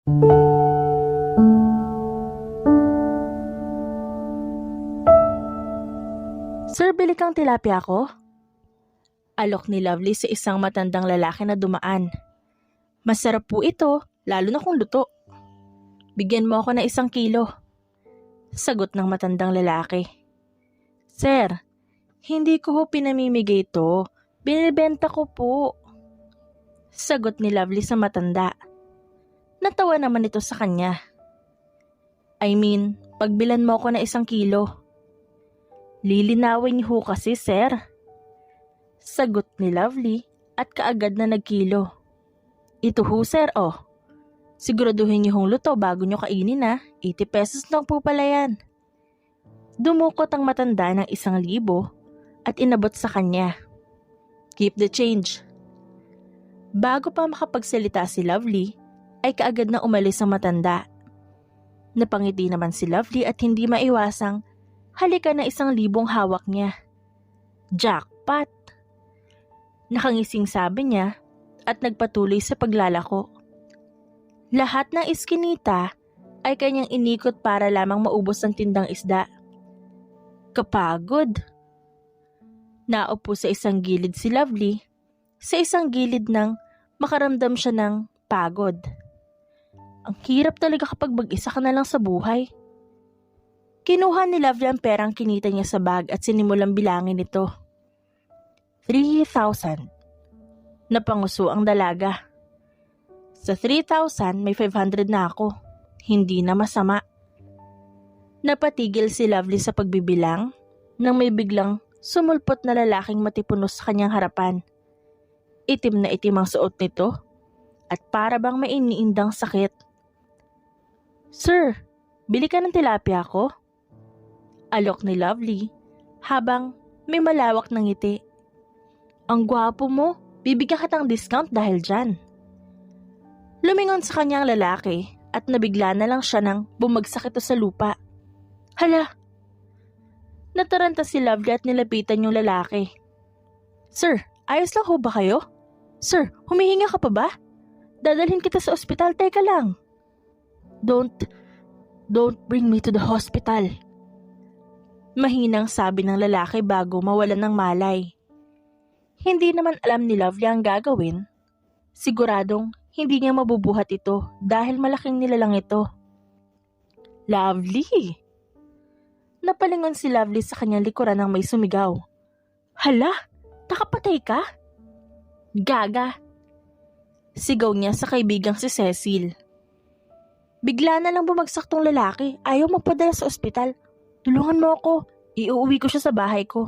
Sir, bili kang tilapia ko? Alok ni Lovely sa isang matandang lalaki na dumaan. Masarap po ito, lalo na kung luto. Bigyan mo ako ng 1 kilo. Sagot ng matandang lalaki. Sir, hindi ko ho pinamimigay ito. Binibenta ko po. Sagot ni Lovely sa matanda. Natawa naman ito sa kanya. Pagbilan mo ako ng 1 kilo. Lilinawin niyo ho kasi, sir. Sagot ni Lovely at kaagad na nagkilo. Ito ho, sir, oh. Siguraduhin niyo hong luto bago niyo kainin, ha. 80 pesos lang po pala yan. Dumukot ang matanda ng 1,000 at inabot sa kanya. Keep the change. Bago pa makapagsalita si Lovely, ay kaagad na umalis ang matanda. Napangiti naman si Lovely at hindi maiwasang halikan na 1,000 hawak niya. Jackpot! Nakangising sabi niya at nagpatuloy sa paglalako. Lahat ng iskinita ay kanyang inikot para lamang maubos ang tindang isda. Kapagod. Naupo sa isang gilid si Lovely, sa isang gilid nang makaramdam siya ng pagod. Ang hirap talaga kapag mag-isa ka na lang sa buhay. Kinuha ni Lovely ang perang kinita niya sa bag at sinimulang bilangin ito. 3,000. Napanguso ang dalaga. Sa 3,000 may 500 na ako. Hindi na masama. Napatigil si Lovely sa pagbibilang nang may biglang sumulpot na lalaking matipunos sa kanyang harapan. Itim na itim ang suot nito at para bang may iniindang sakit. Sir, bili ka ng tilapia ko? Alok ni Lovely habang may malawak na ngiti. Ang gwapo mo, bibigyan kitang discount dahil dyan. Lumingon sa kanyang lalaki at nabigla na lang siya nang bumagsak ito sa lupa. Hala! Nataranta si Lovely at nilapitan yung lalaki. Sir, ayos lang ho ba kayo? Sir, humihinga ka pa ba? Dadalhin kita sa ospital, teka lang. Don't bring me to the hospital. Mahinang sabi ng lalaki bago mawalan ng malay. Hindi naman alam ni Lovely ang gagawin. Siguradong hindi niya mabubuhat ito dahil malaking nilalang ito. Lovely! Napalingon si Lovely sa kanyang likuran nang may sumigaw. Hala! Nakapatay ka? Gaga! Sigaw niya sa kaibigang si Cecil. Bigla na lang bumagsak tong lalaki. Ayaw magpadala sa ospital. Tulungan mo ako. Iuuwi ko siya sa bahay ko.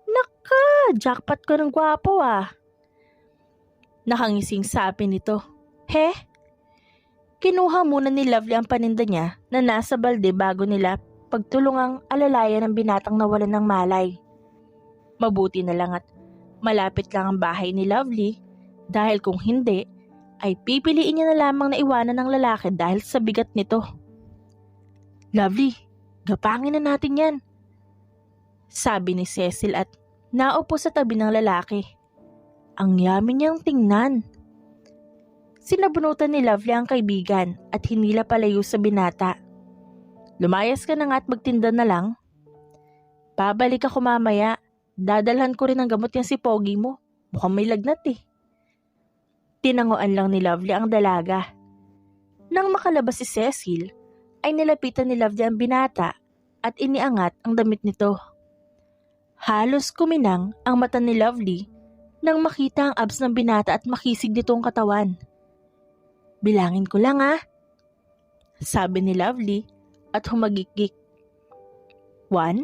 Naka! Jackpot ko ng gwapo ah. Nakangising sabi nito. He? Kinuha muna ni Lovely ang paninda niya na nasa balde bago nila pagtulungang alalayan ng binatang nawalan ng malay. Mabuti na lang at malapit lang ang bahay ni Lovely dahil kung hindi ay pipiliin niya na lamang na iwanan ng lalaki dahil sa bigat nito. Lovely, gapangin na natin yan. Sabi ni Cecil at naupo sa tabi ng lalaki. Ang yummy niyang tingnan. Sinabunutan ni Lovely ang kaibigan at hinila palayo sa binata. Lumayas ka na nga at magtinda na lang. Babalik ako mamaya. Dadalhan ko rin ang gamot niya si Pogi mo. Mukhang may lagnat eh. Tinanguan lang ni Lovely ang dalaga. Nang makalabas si Cecil, ay nilapitan ni Lovely ang binata at iniangat ang damit nito. Halos kuminang ang mata ni Lovely nang makita ang abs ng binata at makisig nitong katawan. Bilangin ko lang ah, sabi ni Lovely at humagikik. 1,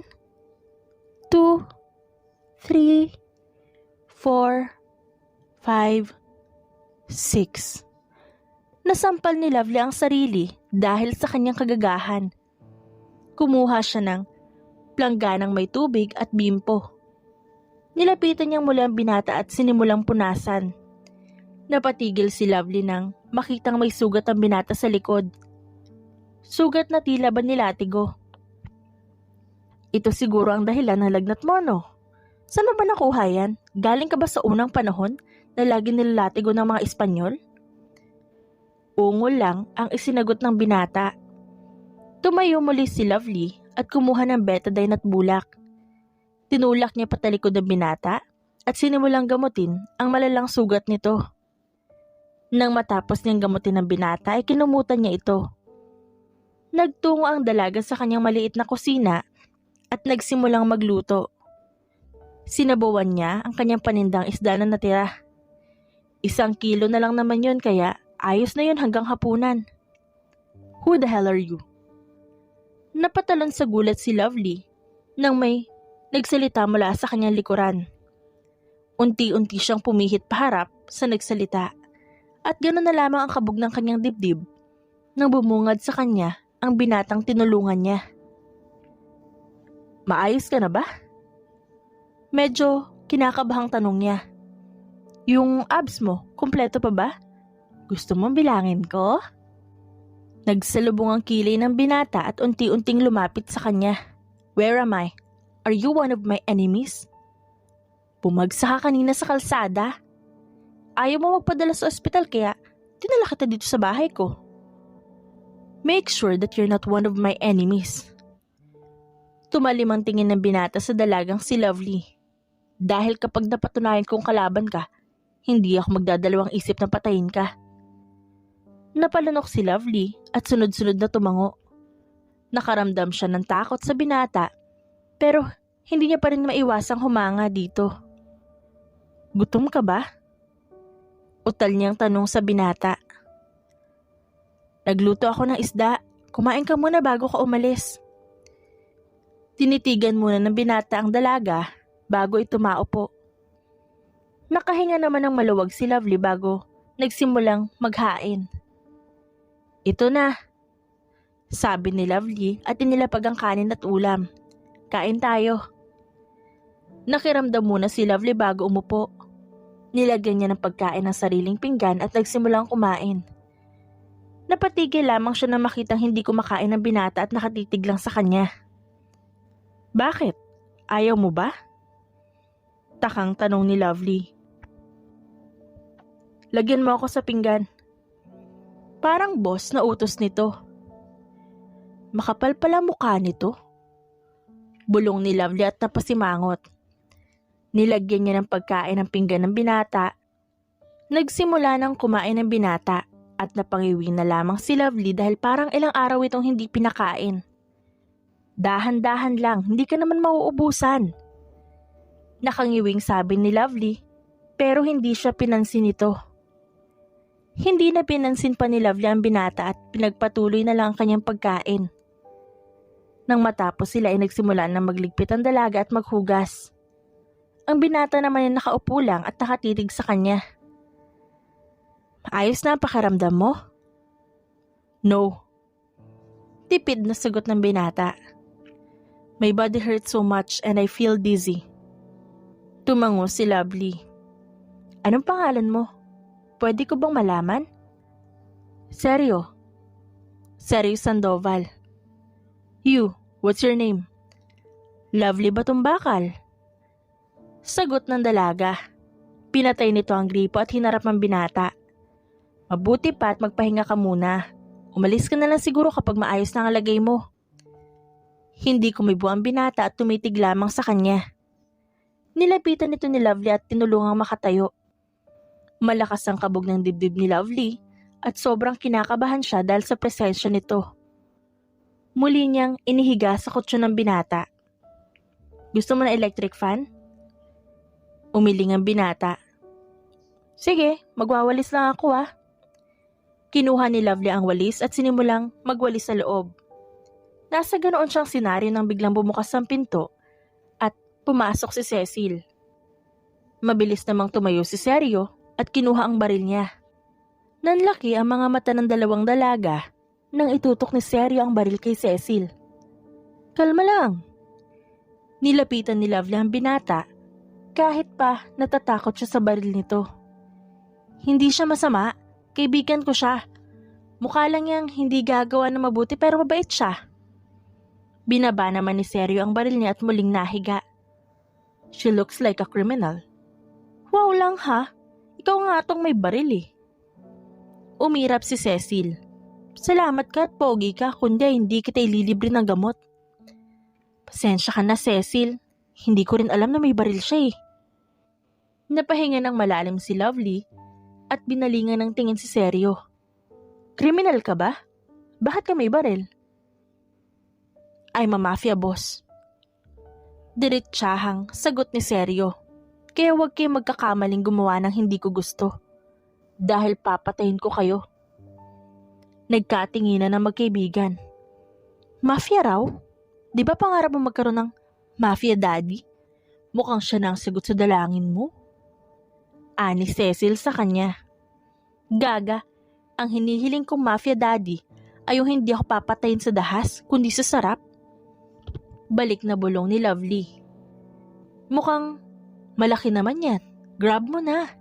2, 3, 4, 5, 6. Nasampal ni Lovely ang sarili dahil sa kanyang kagagahan. Kumuha siya ng plangganang may tubig at bimpo. Nilapitan niyang muli ang binata at sinimulang punasan. Napatigil si Lovely nang makitang may sugat ang binata sa likod. Sugat na tila ba nilatigo. Ito siguro ang dahilan ng lagnat mo, no? Saan mo ba nakuha yan? Galing ka ba sa unang panahon na lagi nilalatigo ng mga Espanyol? Ungol lang ang isinagot ng binata. Tumayo muli si Lovely at kumuha ng betadine at bulak. Tinulak niya patalikod ng binata at sinimulang gamutin ang malalang sugat nito. Nang matapos niyang gamutin ng binata ay kinumutan niya ito. Nagtungo ang dalaga sa kanyang maliit na kusina at nagsimulang magluto. Sinabawan niya ang kanyang panindang isda na natira. 1 kilo na lang naman yun kaya ayos na yun hanggang hapunan. Who the hell are you? Napatalon sa gulat si Lovely nang may nagsalita mula sa kanyang likuran. Unti-unti siyang pumihit paharap sa nagsalita at gano'n na lamang ang kabog ng kanyang dibdib nang bumungad sa kanya ang binatang tinulungan niya. Maayos ka na ba? Medyo kinakabahang tanong niya. Yung abs mo, kumpleto pa ba? Gusto mong bilangin ko? Nagsalubong ang kilay ng binata at unti-unting lumapit sa kanya. Where am I? Are you one of my enemies? Bumagsak ka kanina sa kalsada. Ayaw mo magpadala sa ospital kaya dinala kita dito sa bahay ko. Make sure that you're not one of my enemies. Tumalim ang tingin ng binata sa dalagang si Lovely. Dahil kapag napatunayan kong kalaban ka, hindi ako magdadalawang isip na patayin ka. Napalunok si Lovely at sunod-sunod na tumango. Nakaramdam siya ng takot sa binata pero hindi niya pa rin maiwasang humanga dito. Gutom ka ba? Utal niyang tanong sa binata. Nagluto ako ng isda. Kumain ka muna bago ka umalis. Tinitigan muna ng binata ang dalaga bago ito maupo. Nakahinga naman ng maluwag si Lovely bago nagsimulang maghain. Ito na, sabi ni Lovely at inilapag ang kanin at ulam. Kain tayo. Nakiramdam muna si Lovely bago umupo. Nilagyan niya ng pagkain ng sariling pinggan at nagsimulang kumain. Napatigil lamang siya na makitang hindi kumakain ng binata at nakatitig lang sa kanya. Bakit? Ayaw mo ba? Takang tanong ni Lovely. Lagyan mo ako sa pinggan. Parang boss na utos nito. Makapal pala mukha nito. Bulong ni Lovely at napasimangot. Nilagyan niya ng pagkain ng pinggan ng binata. Nagsimula ng kumain ng binata at napangiwi na lamang si Lovely dahil parang ilang araw itong hindi pinakain. Dahan-dahan lang, hindi ka naman mauubusan. Nakangiwing sabi ni Lovely pero hindi siya pinansin ito. Hindi na pinansin pa ni Lovely ang binata at pinagpatuloy na lang ang kanyang pagkain. Nang matapos sila ay nagsimula na magligpit ang dalaga at maghugas. Ang binata naman ay nakaupo lang at nakatitig sa kanya. Ayos na ang pakiramdam mo? No. Tipid na sagot ng binata. My body hurts so much and I feel dizzy. Tumango si Lovely. Anong pangalan mo? Pwede ko bang malaman? Seryo. Seryo Sandoval. You, what's your name? Lovely Batumbakal. Sagot ng dalaga. Pinatay nito ang gripo at hinarap ang binata. Mabuti pa at magpahinga ka muna. Umalis ka na lang siguro kapag maayos na ang lagay mo. Hindi kumibo ang binata at tumitig lamang sa kanya. Nilapitan nito ni Lovely at tinulungang makatayo. Malakas ang kabog ng dibdib ni Lovely at sobrang kinakabahan siya dahil sa presensya nito. Muli niyang inihiga sa kutso ng binata. Gusto mo na electric fan? Umiling ang binata. Sige, magwawalis lang ako ah. Kinuha ni Lovely ang walis at sinimulang magwalis sa loob. Nasa ganoon siyang senaryo nang biglang bumukas ang pinto at pumasok si Cecil. Mabilis namang tumayo si Seryo at kinuha ang baril niya. Nanlaki ang mga mata ng dalawang dalaga nang itutok ni Seryo ang baril kay Cecil. Kalma lang. Nilapitan ni Lovely ang binata kahit pa natatakot siya sa baril nito. Hindi siya masama, kaibigan ko siya. Mukha lang niyang hindi gagawa ng mabuti pero mabait siya. Binaba naman ni Seryo ang baril niya at muling nahiga. She looks like a criminal. Wow lang ha, ikaw nga atong may baril eh. Umirap si Cecil. Salamat ka at pogi ka, kundi hindi kita ililibre ng gamot. Pasensya ka na, Cecil. Hindi ko rin alam na may baril siya eh. Napahinga ng malalim si Lovely at binalingan ng tingin si Seryo. Kriminal ka ba? Bakit ka may baril? I'm a mafia boss. Diretsahang sagot ni Seryo. Kaya huwag kayo magkakamaling gumawa ng hindi ko gusto. Dahil papatayin ko kayo. Nagkatinginan ng magkaibigan. Mafia raw? Di ba pangarap mo magkaroon ng mafia daddy? Mukhang siya na ang sagot sa dalangin mo. Ani Cecil sa kanya. Gaga, ang hinihiling kong mafia daddy ay yung hindi ako papatayin sa dahas kundi sa sarap. Balik na bulong ni Lovely. Mukhang malaki naman yan. Grab mo na.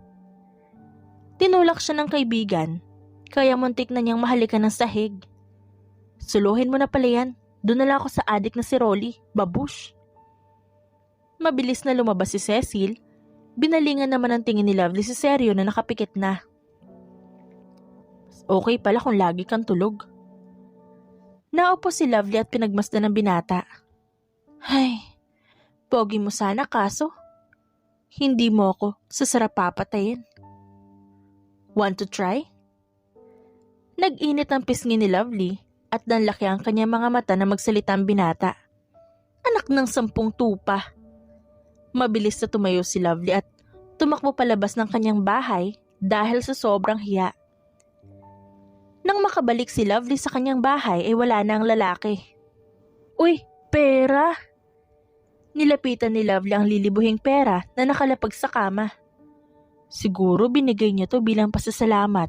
Tinulak siya ng kaibigan, kaya muntik na niyang mahalikan ng sahig. Suluhin mo na pala yan. Doon na lang ako sa adik na si Rolly, babush. Mabilis na lumabas si Cecil. Binalingan naman ang tingin ni Lovely si Seryo na nakapikit na. Okay pala kung lagi kang tulog. Naupo si Lovely at pinagmasdan ng binata. Ay, pogi mo sana kaso. Hindi mo ako sa sarap papatayin. Want to try? Nag-init ang pisngi ni Lovely at nanlaki ang kanyang mga mata na magsalita ang binata. Anak ng 10 tupa. Mabilis na tumayo si Lovely at tumakbo palabas ng kanyang bahay dahil sa sobrang hiya. Nang makabalik si Lovely sa kanyang bahay ay wala na ang lalaki. Uy, pera! Nilapitan ni Lovely ang lilibuhing pera na nakalapag sa kama. Siguro binigay niya to bilang pasasalamat.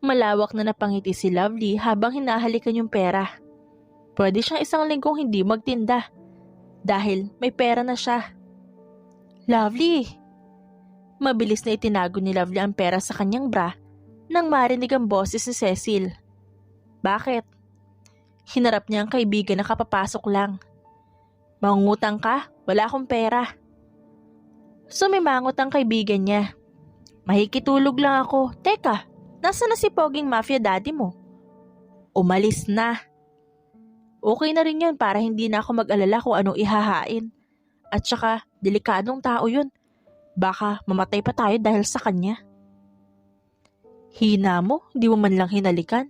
Malawak na napangiti si Lovely habang hinahalikan yung pera. Pwede siyang 1 linggong hindi magtinda dahil may pera na siya. Lovely! Mabilis na itinago ni Lovely ang pera sa kanyang bra nang marinig ang boses ni Cecil. Bakit? Hinarap niya ang kaibigan na kapapasok lang. Mangungutang ka? Wala akong pera. Sumimangot ang kaibigan niya. Mahikitulog lang ako. Teka, nasa na si Poging Mafia Daddy mo? Umalis na. Okay na rin yun para hindi na ako mag-alala kung anong ihahain. At saka, delikadong tao yun. Baka mamatay pa tayo dahil sa kanya. Hina mo, di mo man lang hinalikan.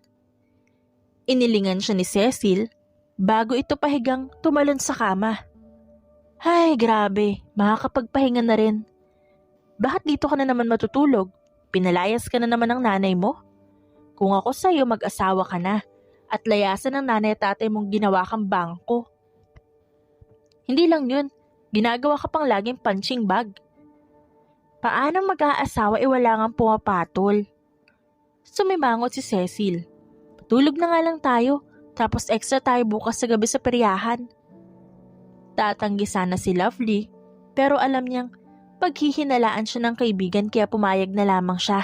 Inilingan siya ni Cecil bago ito pahigang tumalon sa kama. Ay, grabe, makakapagpahinga na rin. Bakit dito ka na naman matutulog? Pinalayas ka na naman ng nanay mo? Kung ako sa'yo, mag-asawa ka na at layasan ng nanay at tatay mong ginawa kang bangko. Hindi lang yun, ginagawa ka pang laging punching bag. Paano mag-aasawa wala ngang pumapatol? Sumimangot si Cecil. Patulog na nga lang tayo, tapos extra tayo bukas sa gabi sa peryahan. Tatanggi sana si Lovely, pero alam niyang paghihinalaan siya ng kaibigan kaya pumayag na lamang siya.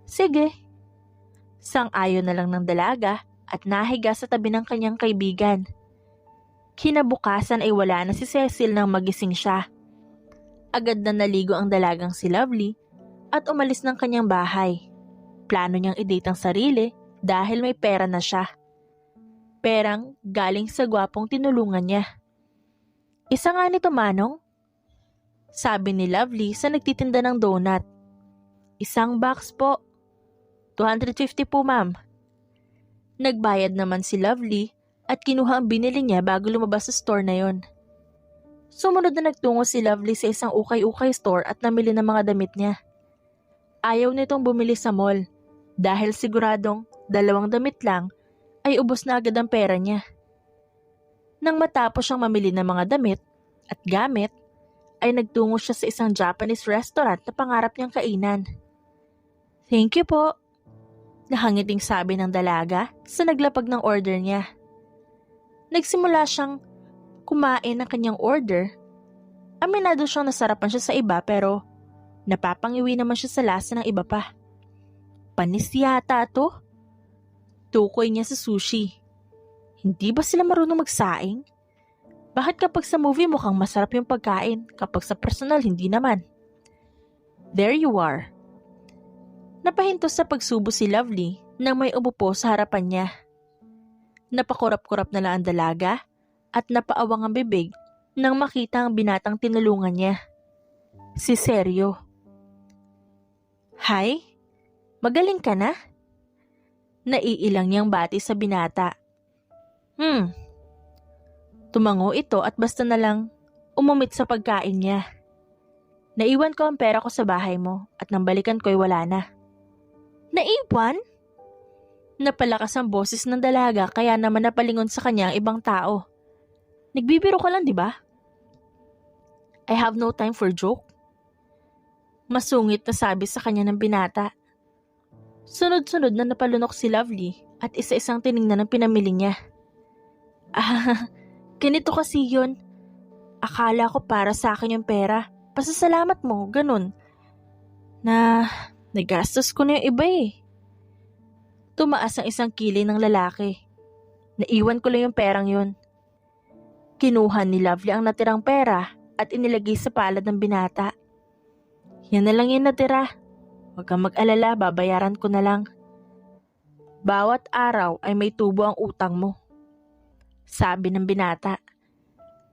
Sige. Sang-ayon na lang ng dalaga at nahiga sa tabi ng kanyang kaibigan. Kinabukasan ay wala na si Cecil nang magising siya. Agad na naligo ang dalagang si Lovely at umalis ng kanyang bahay. Plano niyang i-date ang sarili dahil may pera na siya. Perang galing sa gwapong tinulungan niya. Isa nga nito, Manong? Sabi ni Lovely sa nagtitinda ng donut. 1 box po. 250 po, ma'am. Nagbayad naman si Lovely at kinuha ang binili niya bago lumabas sa store na yon. Sumunod na nagtungo si Lovely sa isang ukay-ukay store at namili ng mga damit niya. Ayaw nitong bumili sa mall dahil siguradong 2 damit lang ay ubos na agad ang pera niya. Nang matapos siyang mamili ng mga damit at gamit, ay nagtungo siya sa isang Japanese restaurant na pangarap niyang kainan. Thank you po. Nakangiting sabi ng dalaga sa naglapag ng order niya. Nagsimula siyang kumain ng kanyang order. Aminado siyang nasarapan siya sa iba pero napapangiwi naman siya sa lasa ng iba pa. Panis yata to. Tukoy niya sa sushi. Hindi ba sila marunong magsaing? Bakit kapag sa movie mukhang masarap yung pagkain, kapag sa personal hindi naman? There you are. Napahinto sa pagsubo si Lovely nang may umupo sa harapan niya. Napakurap-kurap na lang ang dalaga at napaawang ang bibig nang makita ang binatang tinulungan niya. Si Sergio. "Hi, magaling ka na?" Naiilang niyang bati sa binata. Tumango ito at basta na lang umumit sa pagkain niya. "Naiwan ko ang pera ko sa bahay mo at nang balikan ko'y wala na." "Naiwan?" Napalakas ang boses ng dalaga kaya naman napalingon sa kanya ang ibang tao. "Nagbibiro ka lang, di ba?" "I have no time for joke." Masungit na sabi sa kanya ng binata. Sunod-sunod na napalunok si Lovely at isa-isang tiningnan ang pinamili niya. Ganito kasi yun. Akala ko para sa akin yung pera. Pasasalamat mo, ganun. Nagastos ko na yung iba eh. Tumaas ang isang kilay ng lalaki. "Naiwan ko lang yung perang yun." Kinuha ni Lovely ang natirang pera at inilagay sa palad ng binata. "Yan na lang yung natira. Huwag kang mag-alala, babayaran ko na lang. Bawat araw ay may tubo ang utang mo." Sabi ng binata.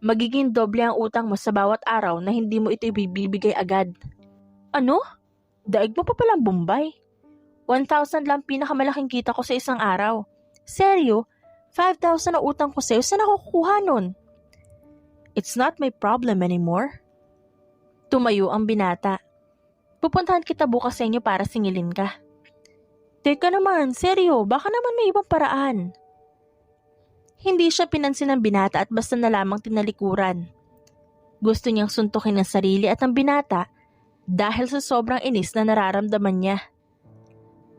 "Magiging doble ang utang mo sa bawat araw na hindi mo ito ibibigay agad." "Ano? Daig mo pa palang Bombay. 1,000 lang pinakamalaking kita ko sa isang araw. Seryo? 5,000 na utang ko sa'yo, saan ako kukuha nun?" "It's not my problem anymore." Tumayo ang binata. "Pupuntahan kita bukas sa inyo para singilin ka." "Teka naman, seryo, baka naman may ibang paraan." Hindi siya pinansin ng binata at basta na lamang tinalikuran. Gusto niyang suntukin ang sarili at ang binata dahil sa sobrang inis na nararamdaman niya.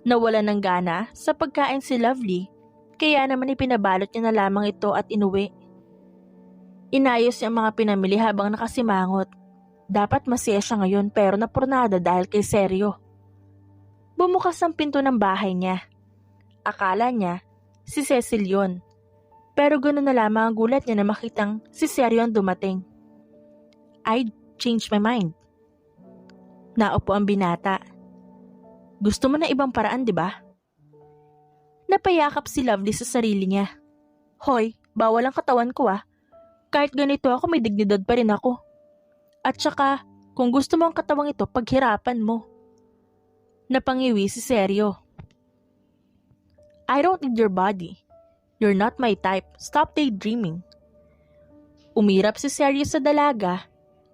Nawala ng gana sa pagkain si Lovely kaya naman ipinabalot niya na lamang ito at inuwi. Inayos niya ang mga pinamili habang nakasimangot. Dapat masaya siya ngayon pero napurnada dahil kay Sergio. Bumukas ang pinto ng bahay niya. Akala niya si Cecil yun. Pero ganoon na lamang ang gulat niya na makitang si Sergio ang dumating. "I changed my mind." Naupo ang binata. "Gusto mo na ibang paraan, di ba?" Napayakap si Lovely sa sarili niya. "Hoy, bawal ang katawan ko ah. Kahit ganito ako may dignidad pa rin ako. At saka, kung gusto mo ang katawang ito, paghirapan mo." Napangiwi si Sergio. "I don't need your body. You're not my type. Stop daydreaming." Umirap si Sergio sa dalaga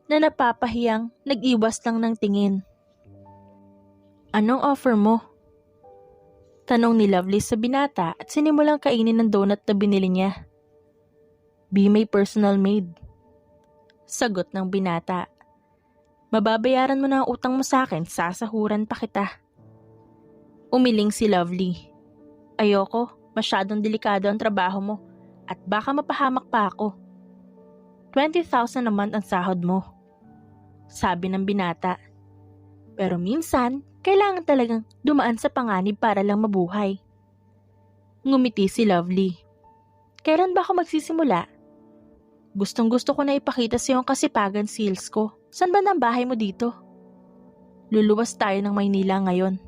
na napapahiyang nag-iwas lang ng tingin. "Anong offer mo?" Tanong ni Lovely sa binata at sinimulang kainin ng donut na binili niya. "Be my personal maid." Sagot ng binata. "Mababayaran mo na ang utang mo sa akin, sasahuran pa kita." Umiling si Lovely. "Ayoko, masyadong delikado ang trabaho mo at baka mapahamak pa ako. 20,000 naman ang sahod mo." Sabi ng binata. "Pero minsan, kailangan talagang dumaan sa panganib para lang mabuhay." Ngumiti si Lovely. "Kailan ba ako magsisimula? Gustong-gusto ko na ipakita sa iyo ang kasipagan skills ko. Saan ba ang bahay mo dito?" "Luluwas tayo ng Maynila ngayon.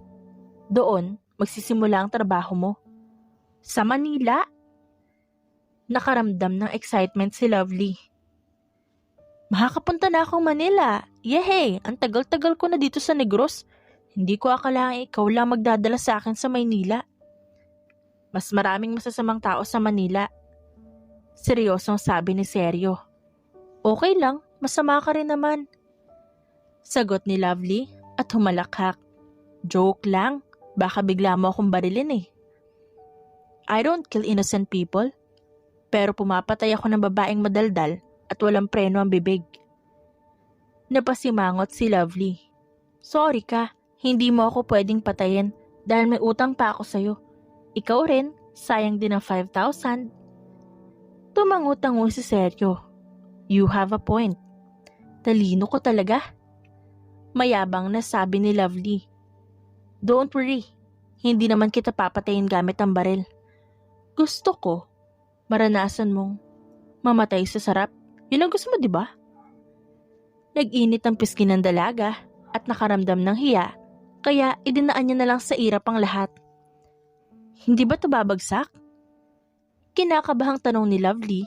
Doon, magsisimula ang trabaho mo." "Sa Manila?" Nakaramdam ng excitement si Lovely. "Makakapunta na akong Manila. Yehey, ang tagal-tagal ko na dito sa Negros. Hindi ko akalaang ikaw lang magdadala sa akin sa Maynila. Mas maraming masasamang tao sa Manila." Seryosong sabi ni Sergio. "Okay lang, masama ka rin naman." Sagot ni Lovely at humalakhak. "Joke lang, baka bigla mo akong barilin eh." "I don't kill innocent people. Pero pumapatay ako ng babaeng madaldal at walang preno ang bibig." Napasimangot si Lovely. "Sorry ka, hindi mo ako pwedeng patayin dahil may utang pa ako sa'yo. Ikaw rin, sayang din ang 5,000. Tumango-tango si Sergio. "You have a point. Talino ko talaga." Mayabang na sabi ni Lovely. "Don't worry, hindi naman kita papatayin gamit ang baril. Gusto ko, maranasan mong mamatay sa sarap. Yun ang gusto mo, di ba?" Nag-init ang pisngi ng dalaga at nakaramdam ng hiya Kaya idinaan niya na lang sa irap ang lahat. Hindi ba ito babagsak? Kinakabahang tanong ni Lovely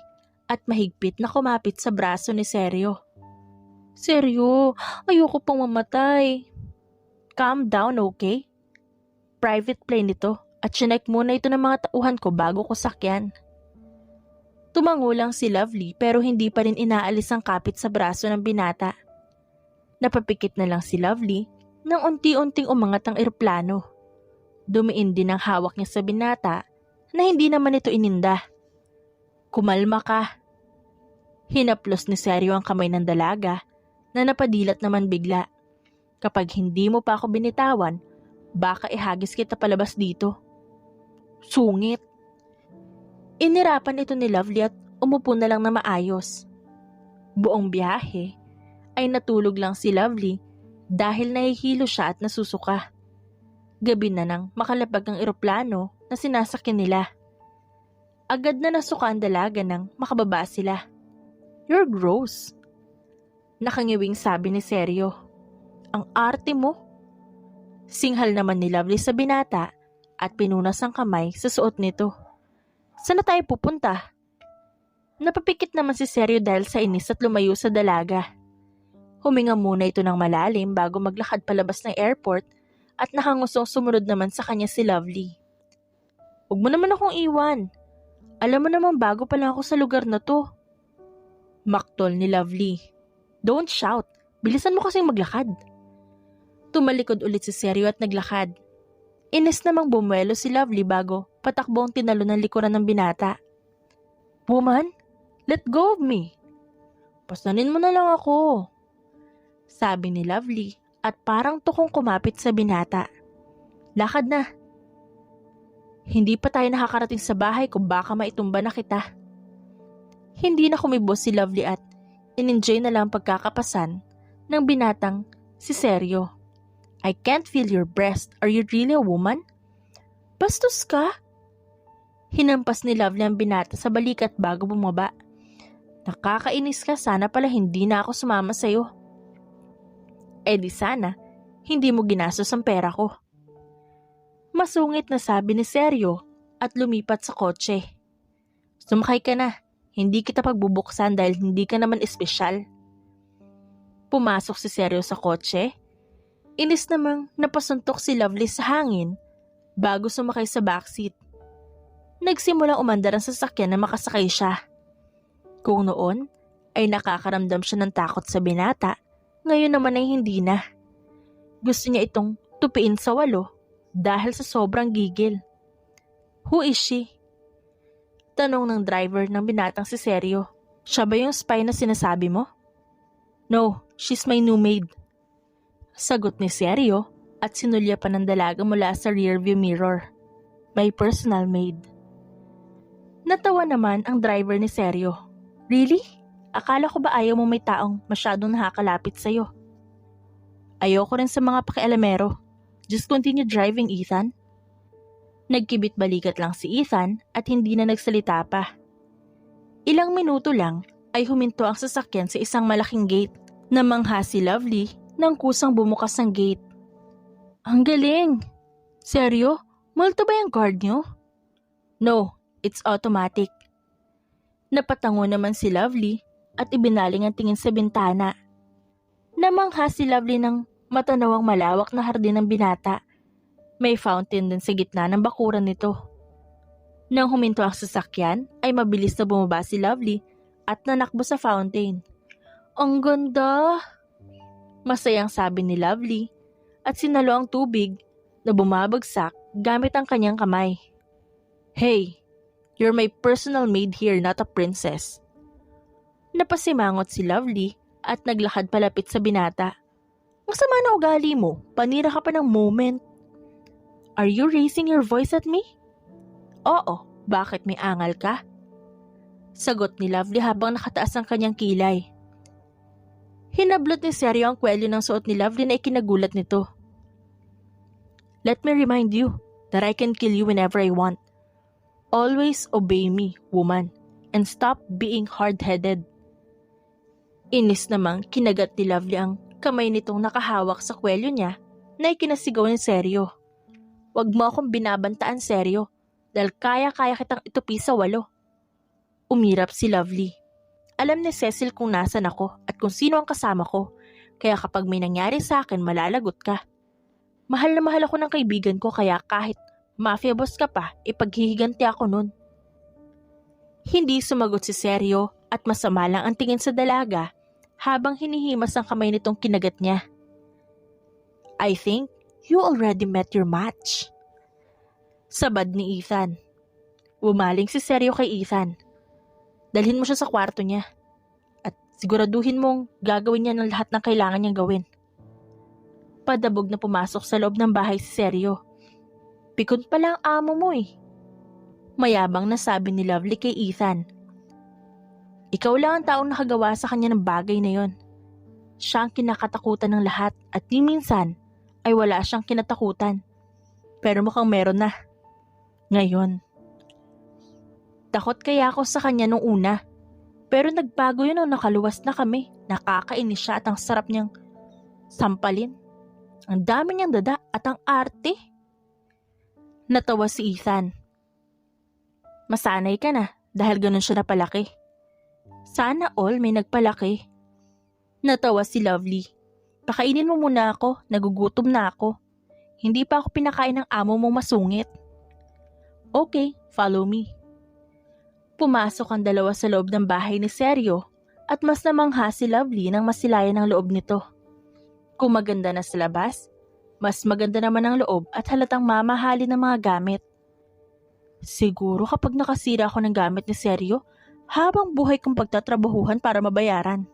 at mahigpit na kumapit sa braso ni Seryo. Seryo, ayoko pang mamatay. Calm down, okay? Private plane ito at chinek muna ito ng mga tauhan ko bago ko sakyan. Tumango lang si Lovely pero hindi pa rin inaalis ang kapit sa braso ng binata. Napapikit na lang si Lovely nang unti-unting umangat ang eroplano. Dumiin din ang hawak niya sa binata na hindi naman ito ininda. Kumalma ka. Hinaplos ni Seryo ang kamay ng dalaga na napadilat naman bigla. Kapag hindi mo pa ako binitawan, baka ihagis kita palabas dito. Sungit. Inirapan ito ni Lovely at umupo na lang na maayos. Buong biyahe ay natulog lang si Lovely dahil nahihilo siya at nasusuka. Gabi na nang makalapag ang eroplano na sinasakyan nila. Agad na nasuka ang dalaga nang makababa sila. You're gross. Nakangiwing sabi ni Seryo. Ang arte mo. Singhal naman ni Lovely sa binata at pinunas ang kamay sa suot nito. Saan na tayo pupunta? Napapikit naman si Seryo dahil sa inis at lumayo sa dalaga. Huminga muna ito ng malalim bago maglakad palabas ng airport at nakangusong sumunod naman sa kanya si Lovely. Huwag mo naman akong iwan. Alam mo naman bago pa lang ako sa lugar na to. Maktol ni Lovely. Don't shout. Bilisan mo kasing maglakad. Tumalikod ulit si Seryo at naglakad. Inis namang bumuelo si Lovely bago patakbo ang tinalo ng likuran ng binata. Woman, let go of me. Pasanin mo na lang ako. Sabi ni Lovely at parang tukong kumapit sa binata. Lakad na. Hindi pa tayo nakakarating sa bahay kung baka maitumba na kita. Hindi na kumibos si Lovely at in-enjoy na lang pagkakapasan ng binatang si Seryo. I can't feel your breast. Are you really a woman? Bastos ka? Hinampas ni Lovely ang binata sa balikat bago bumaba. Nakakainis ka, sana pala hindi na ako sumama sa'yo. Eh di sana, hindi mo ginastos ang pera ko. Masungit na sabi ni Seryo at lumipat sa kotse. Sumakay ka na, hindi kita pagbubuksan dahil hindi ka naman espesyal. Pumasok si Seryo sa kotse. Inis namang napasuntok si Lovely sa hangin bago sumakay sa backseat. Nagsimulang umandar ang sasakyan na makasakay siya. Kung noon ay nakakaramdam siya ng takot sa binata, ngayon naman ay hindi na. Gusto niya itong tupiin sa walo dahil sa sobrang gigil. Who is she? Tanong ng driver ng binatang si Seryo. Siya ba yung spy na sinasabi mo? No, she's my new maid. Sagot ni Seryo at sinulya pa ng dalaga mula sa rearview mirror. My personal maid. Natawa naman ang driver ni Seryo. Really? Akala ko ba ayaw mo may taong masyadong nakakalapit sa'yo? Ayoko rin sa mga pakialamero. Just continue driving, Ethan. Nagkibit balikat lang si Ethan at hindi na nagsalita pa. Ilang minuto lang ay huminto ang sasakyan sa isang malaking gate. Namangha si Lovely nang kusang bumukas ang gate. Ang galing! Seryo? Multo ba yung guard nyo? No, it's automatic. Napatango naman si Lovely at ibinaling ang tingin sa bintana. Namangha si Lovely ng matanawang malawak na hardin ng binata. May fountain din sa gitna ng bakuran nito. Nang huminto ang sasakyan, ay mabilis na bumaba si Lovely at nanakbo sa fountain. Ang ganda! Masayang sabi ni Lovely at sinalo ang tubig na bumabagsak gamit ang kanyang kamay. Hey, you're my personal maid here, not a princess. Napasimangot si Lovely at naglakad palapit sa binata. Ang sama na ugali mo, panira ka pa ng moment. Are you raising your voice at me? Oo, bakit may angal ka? Sagot ni Lovely habang nakataas ang kanyang kilay. Hinablot ni Seryo ang kwelyo ng suot ni Lovely na ikinagulat nito. Let me remind you that I can kill you whenever I want. Always obey me, woman, and stop being hard-headed. Inis namang kinagat ni Lovely ang kamay nitong nakahawak sa kwelyo niya na ikinasigaw ni Seryo. Huwag mo akong binabantaan, Seryo, dahil kaya-kaya kitang itupi sa 8. Umirap si Lovely. Alam ni Cecil kung nasan ako at kung sino ang kasama ko, kaya kapag may nangyari sa akin malalagot ka. Mahal na mahal ako ng kaibigan ko kaya kahit mafia boss ka pa, ipaghihiganti ako nun. Hindi sumagot si Seryo at masama lang ang tingin sa dalaga habang hinihimas ang kamay nitong kinagat niya. I think you already met your match. Sabad ni Ethan. Umaling si Seryo kay Ethan. Dalhin mo siya sa kwarto niya at siguraduhin mong gagawin niya ng lahat ng kailangan niyang gawin. Padabog na pumasok sa loob ng bahay si Seryo. Pikon pala ang amo mo eh. Mayabang na sabi ni Lovely kay Ethan. Ikaw lang ang taong nakagawa sa kanya ng bagay na yon. Siya ang kinakatakutan ng lahat at ni minsan ay wala siyang kinatakutan. Pero mukhang meron na. Ngayon. Takot kaya ako sa kanya nung una. Pero nagbago yun nung nakaluwas na kami. Nakakainis siya at ang sarap niyang sampalin. Ang dami niyang dada at ang arte. Natawa si Ethan. Masanay ka na dahil ganun siya napalaki. Sana all may nagpalaki. Natawa si Lovely. Pakainin mo muna ako, nagugutom na ako. Hindi pa ako pinakain ng amo mong masungit. Okay, follow me. Pumasok ang dalawa sa loob ng bahay ni Seryo at mas namangha si Lovely nang masilayan ang loob nito. Kung maganda na sa labas, mas maganda naman ang loob at halatang mamahali ng mga gamit. Siguro kapag nakasira ako ng gamit ni Seryo, habang buhay kong pagtatrabahuhan para mabayaran.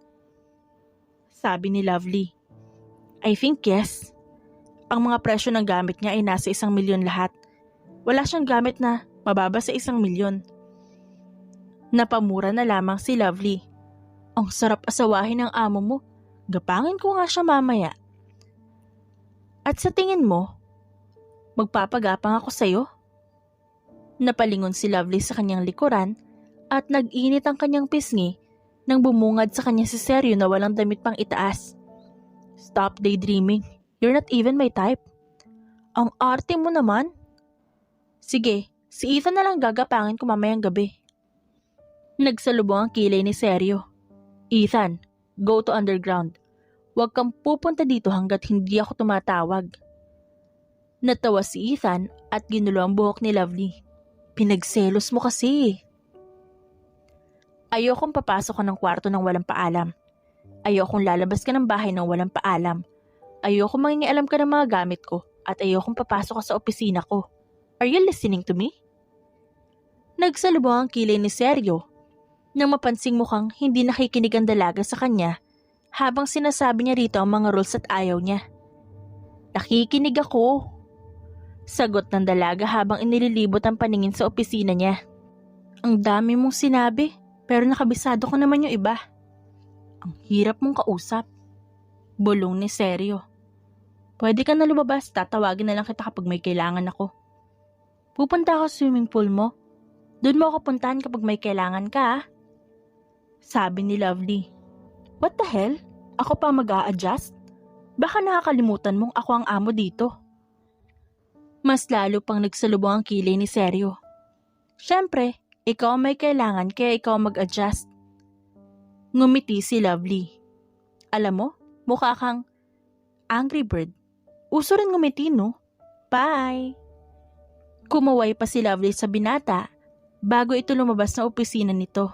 Sabi ni Lovely. I think yes. Ang mga presyo ng gamit niya ay nasa 1,000,000 lahat. Wala siyang gamit na mababa sa 1,000,000. Napamura na lamang si Lovely. Ang sarap asawahin ng amo mo. Gapangin ko nga siya mamaya. At sa tingin mo, magpapagapang ako sa'yo? Napalingon si Lovely sa kanyang likuran at nag-init ang kanyang pisngi nang bumungad sa kanya si Seryo na walang damit pang itaas. Stop daydreaming. You're not even my type. Ang arte mo naman. Sige, si Ethan na lang gagapangin ko mamayang gabi. Nagsalubong ang kilay ni Seryo. Ethan, go to underground. Huwag kang pupunta dito hanggat hindi ako tumatawag. Natawa si Ethan at ginulo ang buhok ni Lovely. Pinagselos mo kasi. Ayokong papasok ka ng kwarto ng walang paalam. Ayokong lalabas ka ng bahay ng walang paalam. Ayokong mangingialam ka ng mga gamit ko at ayokong papasok ka sa opisina ko. Are you listening to me? Nagsalubong ang kilay ni Seryo nang mapansing mukhang hindi nakikinig ang dalaga sa kanya habang sinasabi niya rito ang mga rules at ayaw niya. Nakikinig ako. Sagot ng dalaga habang inililibot ang paningin sa opisina niya. Ang dami mong sinabi pero nakabisado ko naman yung iba. Ang hirap mong kausap. Bulong ni Seryo. Pwede ka na lumabas, tatawagin na lang kita kapag may kailangan ako. Pupunta ako sa swimming pool mo. Doon mo ako puntahan kapag may kailangan ka. Sabi ni Lovely. What the hell? Ako pa mag-a-adjust? Baka nakakalimutan mong ako ang amo dito. Mas lalo pang nagsalubong ang kilay ni Seryo. Siyempre, ikaw ang may kailangan kaya ikaw mag-adjust. Ngumiti si Lovely. Alam mo, mukha kang Angry Bird. Uso rin ngumiti, no? Bye! Kumaway pa si Lovely sa binata bago ito lumabas ng opisina nito.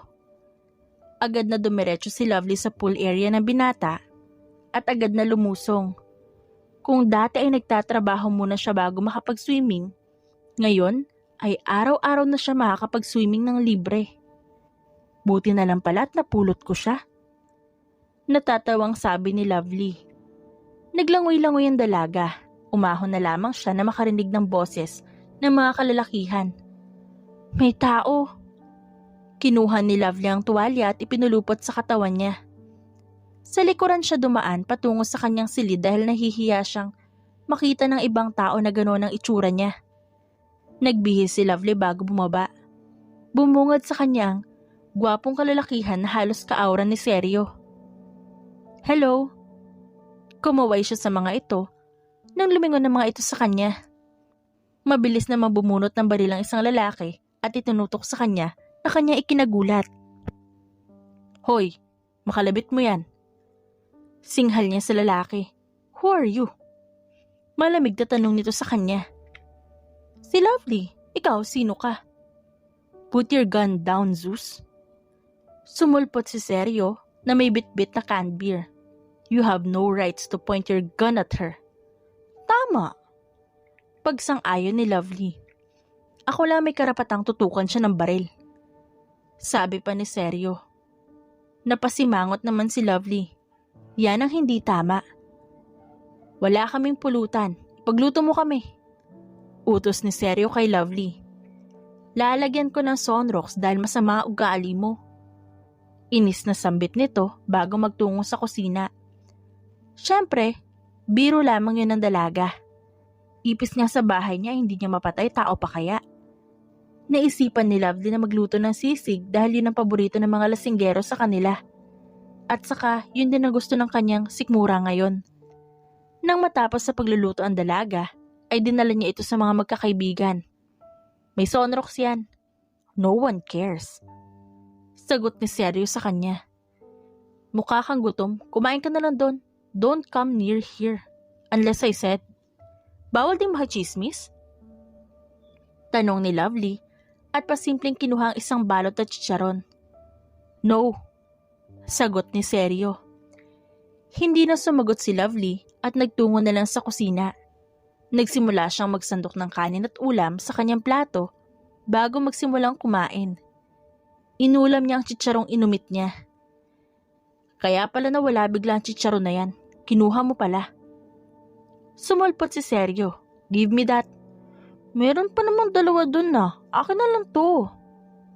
Agad na dumiretso si Lovely sa pool area ng binata at agad na lumusong. Kung dati ay nagtatrabaho muna siya bago makapag-swimming, ngayon ay araw-araw na siya makakapag-swimming ng libre. Buti na lang pala at napulot ko siya. Natatawang sabi ni Lovely. Naglangoy-langoy ang dalaga. Umahon na lamang siya na makarinig ng boses ng mga kalalakihan. May tao. Kinuha ni Lovely ang tuwalya at ipinulupot sa katawan niya. Sa likuran siya dumaan patungo sa kanyang silid dahil nahihiya siyang makita ng ibang tao na gano'n ang itsura niya. Nagbihis si Lovely bago bumaba. Bumungad sa kanyang gwapong kalalakihan na halos ka-aura ni Seryo. Hello? Kumaway siya sa mga ito nang lumingon ng mga ito sa kanya. Mabilis na bumunot ng baril ang isang lalaki at itinutok sa kanya na kanya ikinagulat. "Hoy, makalabit mo yan." Singhal niya sa lalaki. "Who are you?" Malamig na tanong nito sa kanya. "Si Lovely, ikaw sino ka?" "Put your gun down, Zeus." Sumulpot si Seryo na may bitbit na canned beer. "You have no rights to point your gun at her." "Tama." Pagsang-ayon ni Lovely. "Ako lang may karapatang tutukan siya ng baril." Sabi pa ni Seryo. Napasimangot naman si Lovely. Yan ang hindi tama. "Wala kaming pulutan. Ipagluto mo kami." Utos ni Seryo kay Lovely. "Lalagyan ko ng Sonrox dahil masama ugali mo." Inis na sambit nito bago magtungo sa kusina. Siyempre, biro lamang yun ng dalaga. Ipis nga sa bahay niya, hindi niya mapatay, tao pa kaya? Naisipan ni Lovely na magluto ng sisig dahil yun ang paborito ng mga lasinggero sa kanila. At saka, yun din ang gusto ng kanyang sikmura ngayon. Nang matapos sa pagluluto ang dalaga, ay dinala niya ito sa mga magkakaibigan. "May Sonrox yan." "No one cares." Sagot ni Seryo sa kanya. "Mukha kang gutom, kumain ka na lang doon. Don't come near here. Unless I said." "Bawal ding makichismis?" Tanong ni Lovely at pasimpleng kinuha ang isang balot at chicharon. "No." Sagot ni Seryo. Hindi na sumagot si Lovely at nagtungo na lang sa kusina. Nagsimula siyang magsandok ng kanin at ulam sa kanyang plato bago magsimulang kumain. Inulam niya ang chicharong inumit niya. "Kaya pala nawala bigla ang chicharon na yan. Kinuha mo pala." Sumulpot si Seryo. "Give me that." "Meron pa namang dalawa dun na. Akin na lang to."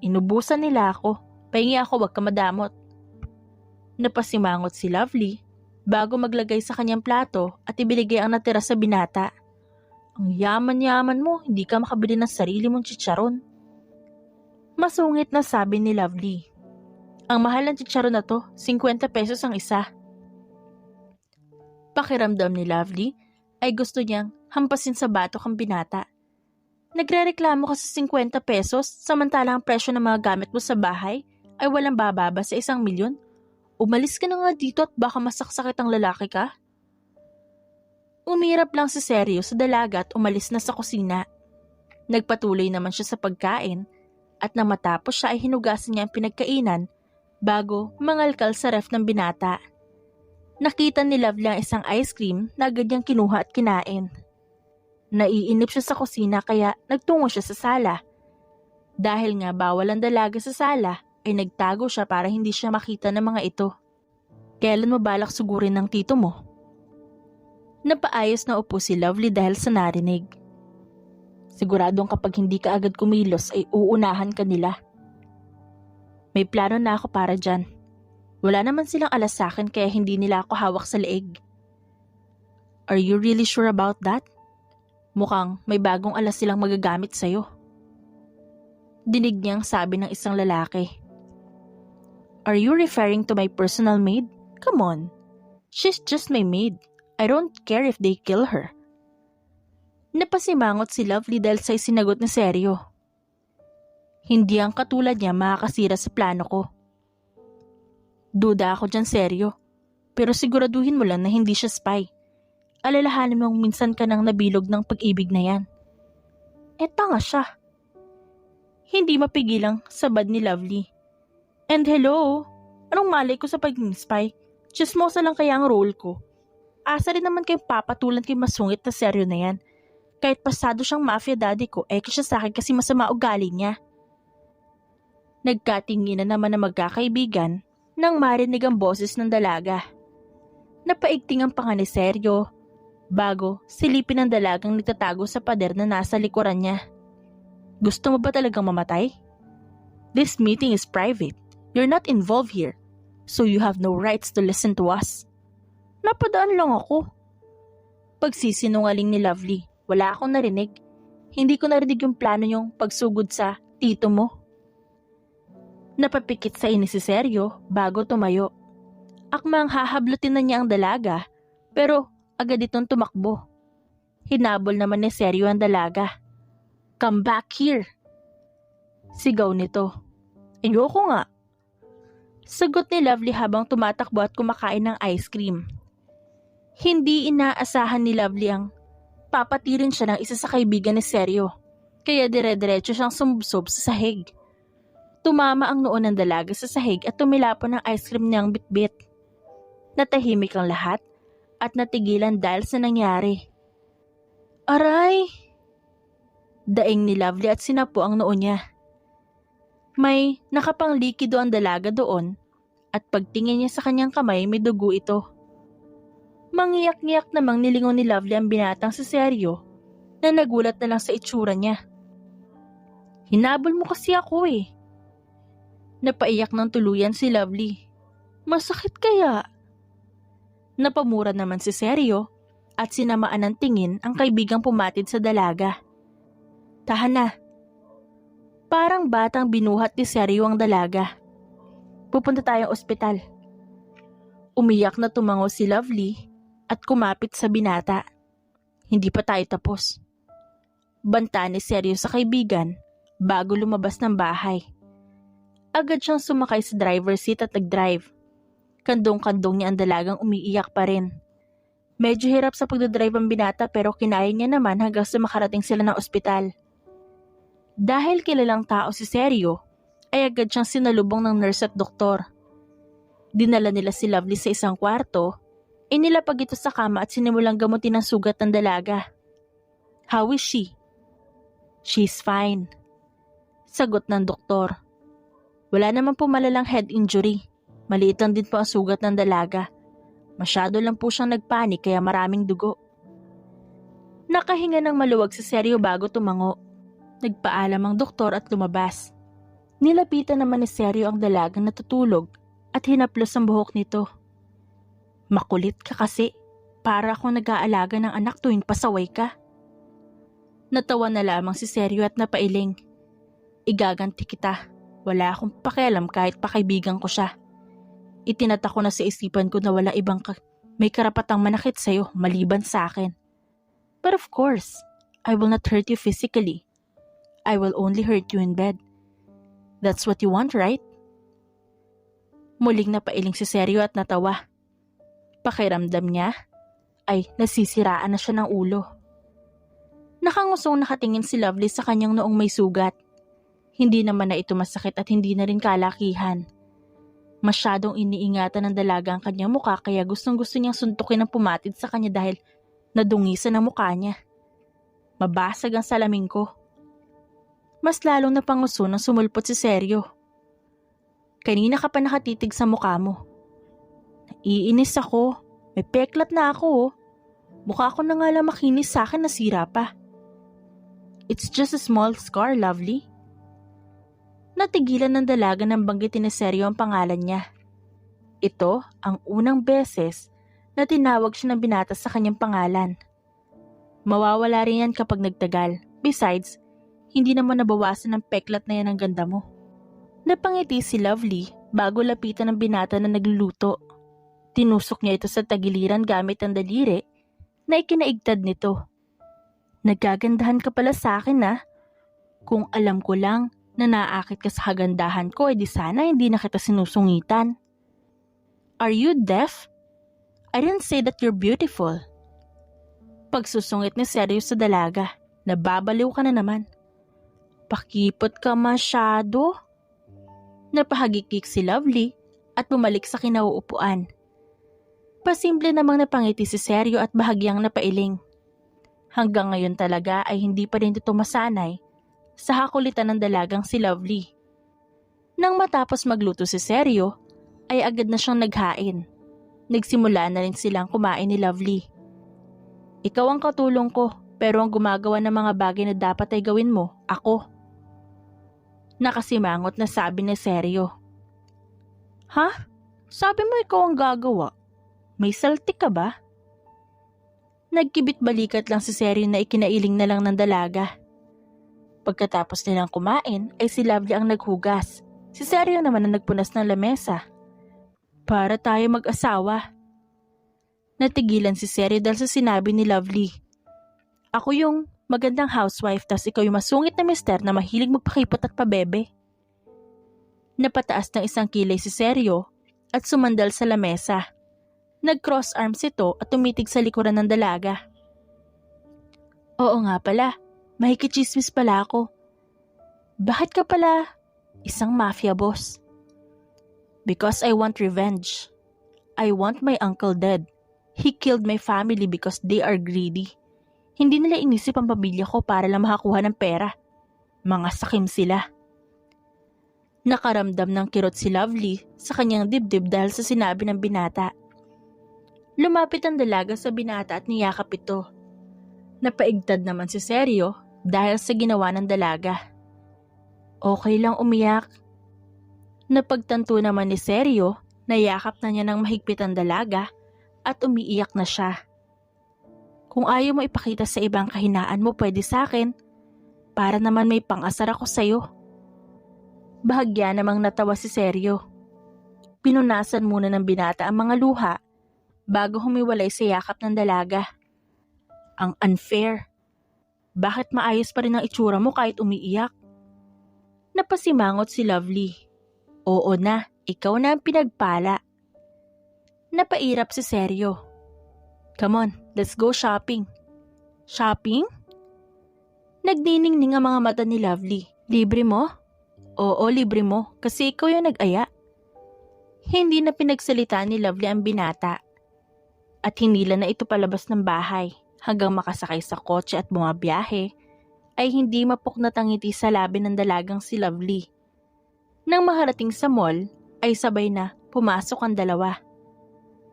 "Inubusan nila ako. Pahingi ako, wag ka madamot." Napasimangot si Lovely bago maglagay sa kanyang plato at ibinigay ang natira sa binata. "Ang yaman-yaman mo, hindi ka makabili ng sarili mong chicharon." Masungit na sabi ni Lovely. "Ang mahal ng chicharon na to, 50 pesos ang isa." Pakiramdam ni Lovely ay gusto niyang hampasin sa batok ang binata. Nagrereklamo ka sa 50 pesos samantalang ang presyo ng mga gamit mo sa bahay ay walang bababa sa 1,000,000? Umalis ka na nga dito at baka masaksakit ang lalaki ka. Umirap lang si Seryo sa dalaga at umalis na sa kusina. Nagpatuloy naman siya sa pagkain at nang matapos siya ay hinugasan niya ang pinagkainan bago mangalkal sa ref ng binata. Nakita ni Lovely ang isang ice cream na agad niyang kinuha at kinain. Naiinip siya sa kusina kaya nagtungo siya sa sala. Dahil nga bawal ang dalaga sa sala ay nagtago siya para hindi siya makita ng mga ito. "Kailan mo balak sugurin ng tito mo?" Napaayos na upo si Lovely dahil sa narinig. "Siguradong kapag hindi ka agad kumilos ay uunahan ka nila." "May plano na ako para dyan. Wala naman silang alas sa akin kaya hindi nila ako hawak sa leeg." "Are you really sure about that? Mukhang may bagong alas silang magagamit sa'yo." Dinig niyang sabi ng isang lalaki. "Are you referring to my personal maid? Come on. She's just my maid. I don't care if they kill her." Napasimangot si Lovely dahil sa sinagot na Seryo. "Hindi ang katulad niya makakasira sa plano ko." "Duda ako dyan, Seryo. Pero siguraduhin mo lang na hindi siya spy. Alalahanin mong minsan ka nang nabilog ng pag-ibig na yan." Tanga siya." Hindi mapigilang sabad ni Lovely. "And hello, anong malay ko sa pagiging spy? Chismosa lang kaya ang role ko. Asa rin naman kayong papatulan kay masungit na Seryo na yan. Kahit pasado siyang mafia daddy ko, siya sa akin kasi masama ugali niya." Nagkatinginan naman na magkakaibigan nang marinig ang boses ng dalaga. Napaigting ang panga ni Seryo bago silipin ng dalagang nagtatago sa pader na nasa likuran niya. "Gusto mo ba talagang mamatay? This meeting is private. You're not involved here, so you have no rights to listen to us." "Napadaan lang ako." Pagsisinungaling ni Lovely. "Wala akong narinig. Hindi ko narinig yung plano niyong pagsugod sa tito mo." Napapikit sa inis si Seryo bago tumayo. Akmang hahablutin na niya ang dalaga pero agad itong tumakbo. Hinabol naman ni Seryo ang dalaga. "Come back here!" Sigaw nito. "Ayoko nga." Sagot ni Lovely habang tumatakbo at kumakain ng ice cream. Hindi inaasahan ni Lovely ang papatirin siya ng isa sa kaibigan ni Seryo, kaya dire-diretso siyang sumubsob sa sahig. Tumama ang noo ng dalaga sa sahig at tumilapon ang ice cream niyang bitbit. Natahimik ang lahat at natigilan dahil sa nangyari. "Aray!" Daing ni Lovely at sinapo ang noo niya. May nakapang-likido ang dalaga doon at pagtingin niya sa kanyang kamay may dugo ito. Mangiyak-ngiyak namang nilingon ni Lovely ang binatang si Seryo na nagulat na lang sa itsura niya. "Hinabol mo kasi ako eh." Napaiyak ng tuluyan si Lovely. "Masakit kaya?" Napamura naman si Seryo at sinamaan ng tingin ang kaibigang pumatid sa dalaga. "Tahan na." Parang batang binuhat ni Seryo ang dalaga. "Pupunta tayong ospital." Umiyak na tumango si Lovely at kumapit sa binata. "Hindi pa tayo tapos." Banta ni Seryo sa kaibigan bago lumabas ng bahay. Agad siyang sumakay sa driver's seat at nag-drive. Kandong-kandong niya ang dalagang umiiyak pa rin. Medyo hirap sa pagdadrive ang binata pero kinaya niya naman hanggang sa makarating sila ng ospital. Dahil kilalang tao si Seryo, ay agad siyang sinalubong ng nurse at doktor. Dinala nila si Lovely sa isang kwarto, inilapag ito sa kama at sinimulang gamutin ang sugat ng dalaga. "How is she?" "She's fine," sagot ng doktor. "Wala naman po malalang head injury. Maliit lang din po ang sugat ng dalaga. Masyado lang po siyang nagpanik kaya maraming dugo." Nakahinga ng maluwag si Seryo bago tumango. Nagpaalam ang doktor at lumabas. Nilapitan naman ni Seryo ang dalagang natutulog at hinaplos ang buhok nito. "Makulit ka kasi. Para akong nag-aalaga ng anak tuwing pasaway ka." Natawa na lamang si Seryo at napailing. "Igaganti kita. Wala akong pakialam kahit pakaibigan ko siya. Itinatak ko na sa isipan ko na wala ibang may karapatang manakit sa'yo maliban sa akin. But of course, I will not hurt you physically. I will only hurt you in bed. That's what you want, right?" Muling napailing si Seryo at natawa. Pakiramdam niya ay nasisiraan na siya ng ulo. Nakangusong nakatingin si Lovely sa kanyang noong may sugat. Hindi naman na ito masakit at hindi na rin kalakihan. Masyadong iniingatan ng dalaga ang kanyang muka kaya gustong-gusto niyang suntukin ang pumatid sa kanya dahil nadungisan ang mukha niya. "Mabasag ang salamin ko." Mas lalong napanguso nang sumulpot si Seryo. "Kanina ka pa nakatitig sa mukha mo." "Naiinis ako. May peklat na ako oh. Mukha ko na nga lang makinis sa akin, nasira pa." "It's just a small scar, Lovely." Natigilan ng dalaga nang banggitin ni Seryo ang pangalan niya. Ito ang unang beses na tinawag siya ng binata sa kanyang pangalan. Mawawala rin yan kapag nagtagal. Besides, hindi naman nabawasan ng peklat na yan ang ganda mo. Napangiti si Lovely bago lapitan ng binata na nagluluto. Tinusok niya ito sa tagiliran gamit ang daliri na ikinaigtad nito. "Nagagandahan ka pala sa akin ah. Kung alam ko lang na naaakit ka sa kagandahan ko, edi sana hindi na kita sinusungitan." "Are you deaf? I didn't say that you're beautiful." Pagsusungit ni Seryo sa dalaga. "Nababaliw ka na naman." "Pakipot ka masyado." Napahagikik si Lovely at bumalik sa kinauupuan. Pasimple namang napangiti si Seryo at bahagyang napailing. Hanggang ngayon talaga ay hindi pa rin ito masanay sa hakulitan ng dalagang si Lovely. Nang matapos magluto si Seryo, ay agad na siyang naghain. Nagsimula na rin silang kumain ni Lovely. "Ikaw ang katulong ko, pero ang gumagawa ng mga bagay na dapat ay gawin mo, ako." Nakasimangot na sabi ni Seryo. "Ha? Sabi mo ikaw ang gagawa? May saltik ka ba?" Nagkibit balikat lang si Seryo na ikinailing na lang ng dalaga. Pagkatapos nilang kumain ay si Lovely ang naghugas. Si Seryo naman ang nagpunas ng lamesa. "Para tayo mag-asawa." Natigilan si Seryo dahil sa sinabi ni Lovely. Ako yung magandang housewife tas ikaw yung masungit na mister na mahilig magpakipot at pabebe. Napataas ng isang kilay si Seryo at sumandal sa lamesa. Nag-cross arms ito at tumitig sa likuran ng dalaga. Oo nga pala, mahikichismis pala ako. Bakit ka pala isang mafia boss? Because I want revenge. I want my uncle dead. He killed my family because they are greedy. Hindi nila inisip ang pamilya ko para lang makakuha ng pera. Mga sakim sila. Nakaramdam ng kirot si Lovely sa kanyang dibdib dahil sa sinabi ng binata. Lumapit ang dalaga sa binata at niyakap ito. Napaigtad naman si Seryo dahil sa ginawa ng dalaga. Okay lang umiyak. Napagtanto naman ni Seryo na yakap na niya ng mahigpit ang dalaga at umiiyak na siya. Kung ayaw mo ipakita sa ibang kahinaan mo, pwede sa akin. Para naman may pang-asar ako sa'yo. Bahagya namang natawa si Seryo. Pinunasan muna ng binata ang mga luha bago humiwalay sa yakap ng dalaga. Ang unfair. Bakit maayos pa rin ang itsura mo kahit umiiyak? Napasimangot si Lovely. Oo na, ikaw na ang pinagpala. Napairap si Seryo. Come on, let's go shopping. Shopping? Nagniningning ang mga mata ni Lovely. Libre mo? Oo, libre mo kasi ikaw yung nag-aya. Hindi na pinagsalita ni Lovely ang binata. At hinila na ito palabas ng bahay hanggang makasakay sa kotse at bumabiyahe ay hindi mapuknat ang ngiti sa labi ng dalagang si Lovely. Nang maharating sa mall ay sabay na pumasok ang dalawa.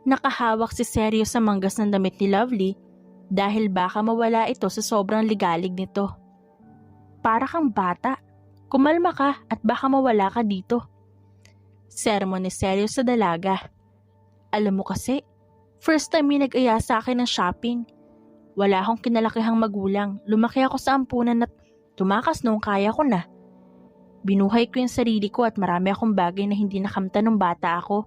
Nakahawak si Seryo sa manggas ng damit ni Lovely dahil baka mawala ito sa sobrang ligalig nito. Para kang bata, kumalma ka at baka mawala ka dito. Sermon ni Seryo sa dalaga. Alam mo kasi, first time may nag-aya sa akin ng shopping. Wala akong kinalakihang magulang, lumaki ako sa ampunan at tumakas noong kaya ko na. Binuhay ko yung sarili ko at marami akong bagay na hindi nakamtan nung bata ako.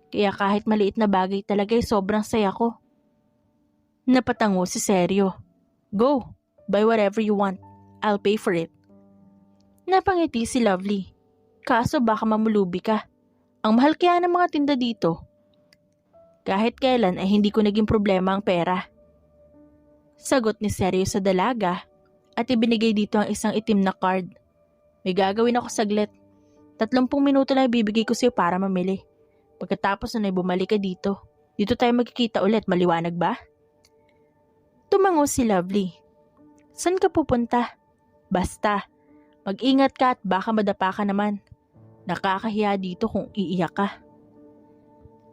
Kaya kahit maliit na bagay talaga ay sobrang saya ko. Napatango si Seryo. Go, buy whatever you want. I'll pay for it. Napangiti si Lovely. Kaso baka mamulubi ka. Ang mahal kaya ng mga tinda dito. Kahit kailan ay hindi ko naging problema ang pera. Sagot ni Seryo sa dalaga at ibinigay dito ang isang itim na card. May gagawin ako saglit. 30 minuto na ibibigay ko sa'yo para mamili. Pagkatapos na bumalik ka dito. Dito tayo magkikita ulit, maliwanag ba? Tumango si Lovely. San ka pupunta? Basta, mag-ingat ka at baka madapa ka naman. Nakakahiya dito kung iiyak ka.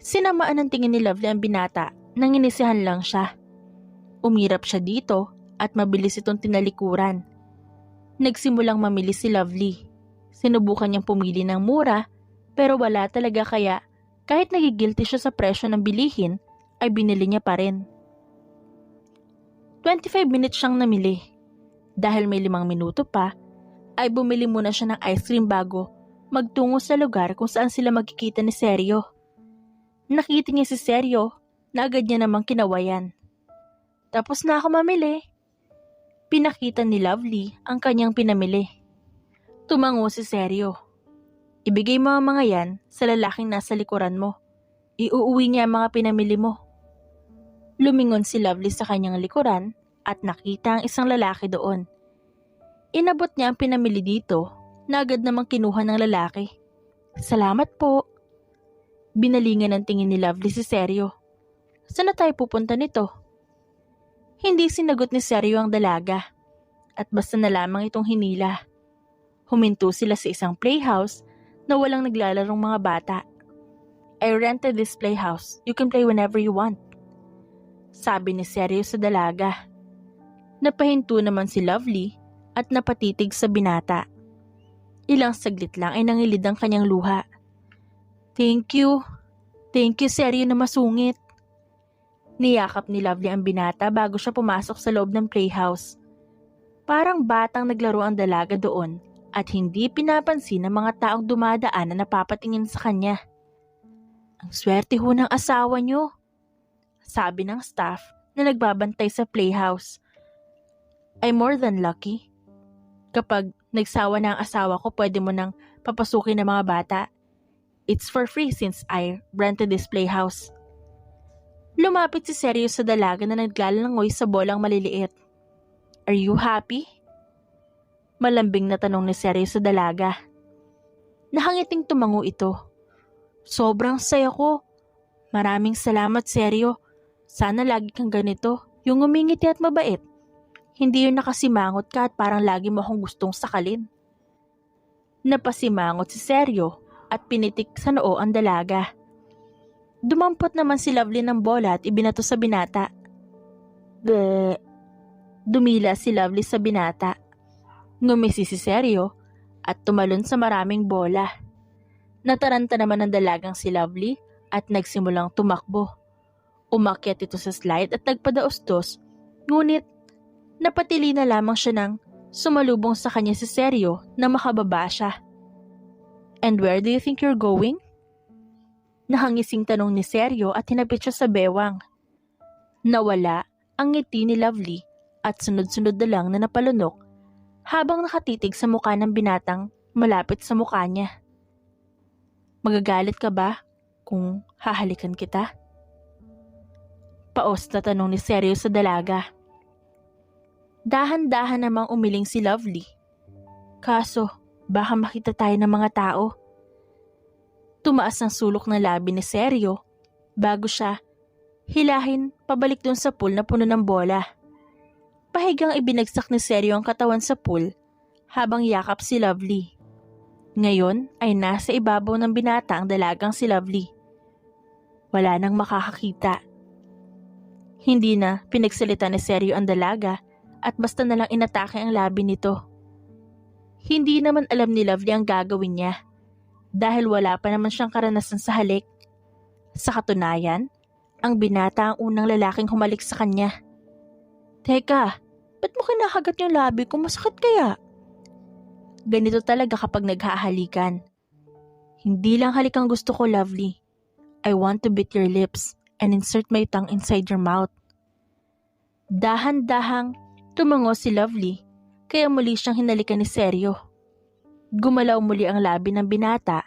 Sinamaan ng tingin ni Lovely ang binata nang inisihan lang siya. Umirap siya dito at mabilis itong tinalikuran. Nagsimulang mamili si Lovely. Sinubukan niyang pumili ng mura pero wala talaga kaya kahit nagigilty siya sa presyo ng bilihin ay binili niya pa rin. 25 minutes siyang namili. Dahil may 5 minuto pa ay bumili muna siya ng ice cream bago magtungo sa lugar kung saan sila magkikita ni Seryo. Nakita niya si Seryo na agad niya namang kinawayan. Tapos na ako mamili. Pinakita ni Lovely ang kanyang pinamili. Tumango si Seryo. Ibigay mo ang mga yan sa lalaking nasa likuran mo. Iuuwi niya ang mga pinamili mo. Lumingon si Lovely sa kanyang likuran at nakita ang isang lalaki doon. Inabot niya ang pinamili dito na agad namang kinuha ng lalaki. Salamat po. Binalingan ng tingin ni Lovely si Seryo. Saan na tayo pupunta nito? Hindi sinagot ni Seryo ang dalaga at basta na lamang itong hinila. Huminto sila sa isang playhouse na walang naglalarong mga bata. I rented this playhouse. You can play whenever you want. Sabi ni Seryo sa dalaga. Napahinto naman si Lovely at napatitig sa binata. Ilang saglit lang ay nangilid ang kanyang luha. Thank you. Thank you, Seryo na masungit. Niyakap ni Lovely ang binata bago siya pumasok sa loob ng playhouse. Parang batang naglaro ang dalaga doon at hindi pinapansin ng mga taong dumadaan na napapatingin sa kanya. Ang swerte ho ng asawa niyo, sabi ng staff na nagbabantay sa playhouse. I'm more than lucky. Kapag nagsawa na ang asawa ko, pwede mo nang papasukin ng mga bata. It's for free since I rented this playhouse. Lumapit si Seryo sa dalaga na naglalangoy sa bolang maliliit. Are you happy? Malambing na tanong ni Seryo sa dalaga. Nakangiting tumango ito. Sobrang saya ko. Maraming salamat, Seryo. Sana lagi kang ganito, yung umingiti at mabait. Hindi yung nakasimangot ka at parang lagi mo akong gustong sakalin. Napasimangot si Seryo at pinitik sa noo ang dalaga. Dumampot naman si Lovely ng bola at ibinato sa binata. Bleh. Dumila si Lovely sa binata. Ngumisi si Seryo at tumalon sa maraming bola. Nataranta naman ng dalagang si Lovely at nagsimulang tumakbo. Umakyat ito sa slide at nagpadaostos, ngunit napatili na lamang siya nang sumalubong sa kanya si Seryo na makababa siya. And where do you think you're going? Nakangising tanong ni Seryo at hinapit siya sa bewang. Nawala ang ngiti ni Lovely at sunod-sunod na lang na napalunok habang nakatitig sa mukha ng binatang malapit sa mukha niya. Magagalit ka ba kung hahalikan kita? Paos na tanong ni Seryo sa dalaga. Dahan-dahan namang umiling si Lovely. Kaso, baka makita tayo ng mga tao. Tumaas ang sulok ng labi ni Seryo bago siya hilahin pabalik dun sa pool na puno ng bola. Pahigang ibinagsak ni Seryo ang katawan sa pool habang yakap si Lovely. Ngayon ay nasa ibabaw ng binata ang dalagang si Lovely. Wala nang makakakita. Hindi na pinagsalita ni Seryo ang dalaga at basta nalang inatake ang labi nito. Hindi naman alam ni Lovely ang gagawin niya dahil wala pa naman siyang karanasan sa halik. Sa katunayan, ang binata ang unang lalaking humalik sa kanya. Teka, ba't mo kinakagat yung labi ko? Masakit kaya? Ganito talaga kapag naghahalikan. Hindi lang halik ang gusto ko, Lovely. I want to bite your lips and insert my tongue inside your mouth. Dahan-dahang tumango si Lovely kaya muli siyang hinalikan ni Seryo. Gumalaw muli ang labi ng binata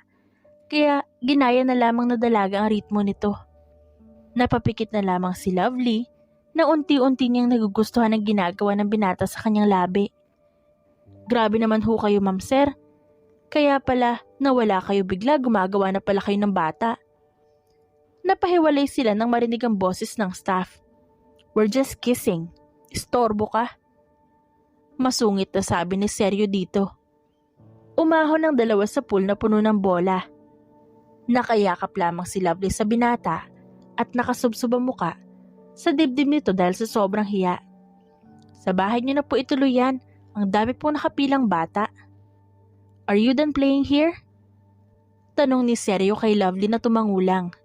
kaya ginaya na lamang na dalaga ang ritmo nito. Napapikit na lamang si Lovely na unti-unti niyang nagugustuhan ang ginagawa ng binata sa kanyang labi. Grabe naman ho kayo, ma'am sir. Kaya pala nawala kayo bigla, gumagawa na pala kayo ng bata. Napahiwalay sila nang marinig ang boses ng staff. We're just kissing. Istorbo ka. Masungit na sabi ni Seryo dito. Umahon ang dalawa sa pool na puno ng bola. Nakayakap lamang si Lovely sa binata at nakasubsob ang muka sa dibdib nito dahil sa sobrang hiya. Sa bahay niyo na po ituloy yan. Ang dami pong nakapilang bata. Are you done playing here? Tanong ni Seryo kay Lovely na tumangulang.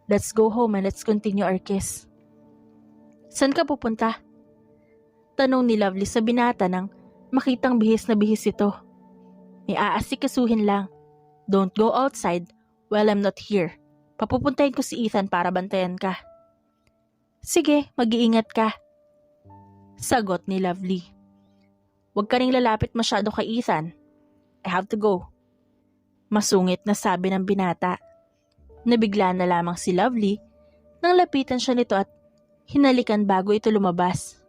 Let's go home and let's continue our kiss. Saan ka pupunta? Tanong ni Lovely sa binata nang makitang bihis na bihis ito. May aasikasuhin lang. Don't go outside while I'm not here. Papupuntahin ko si Ethan para bantayan ka. Sige, mag-iingat ka. Sagot ni Lovely. Huwag ka ring lalapit masyado kay Ethan. I have to go. Masungit na sabi ng binata. Nabigla na lamang si Lovely nang lapitan siya nito at hinalikan bago ito lumabas.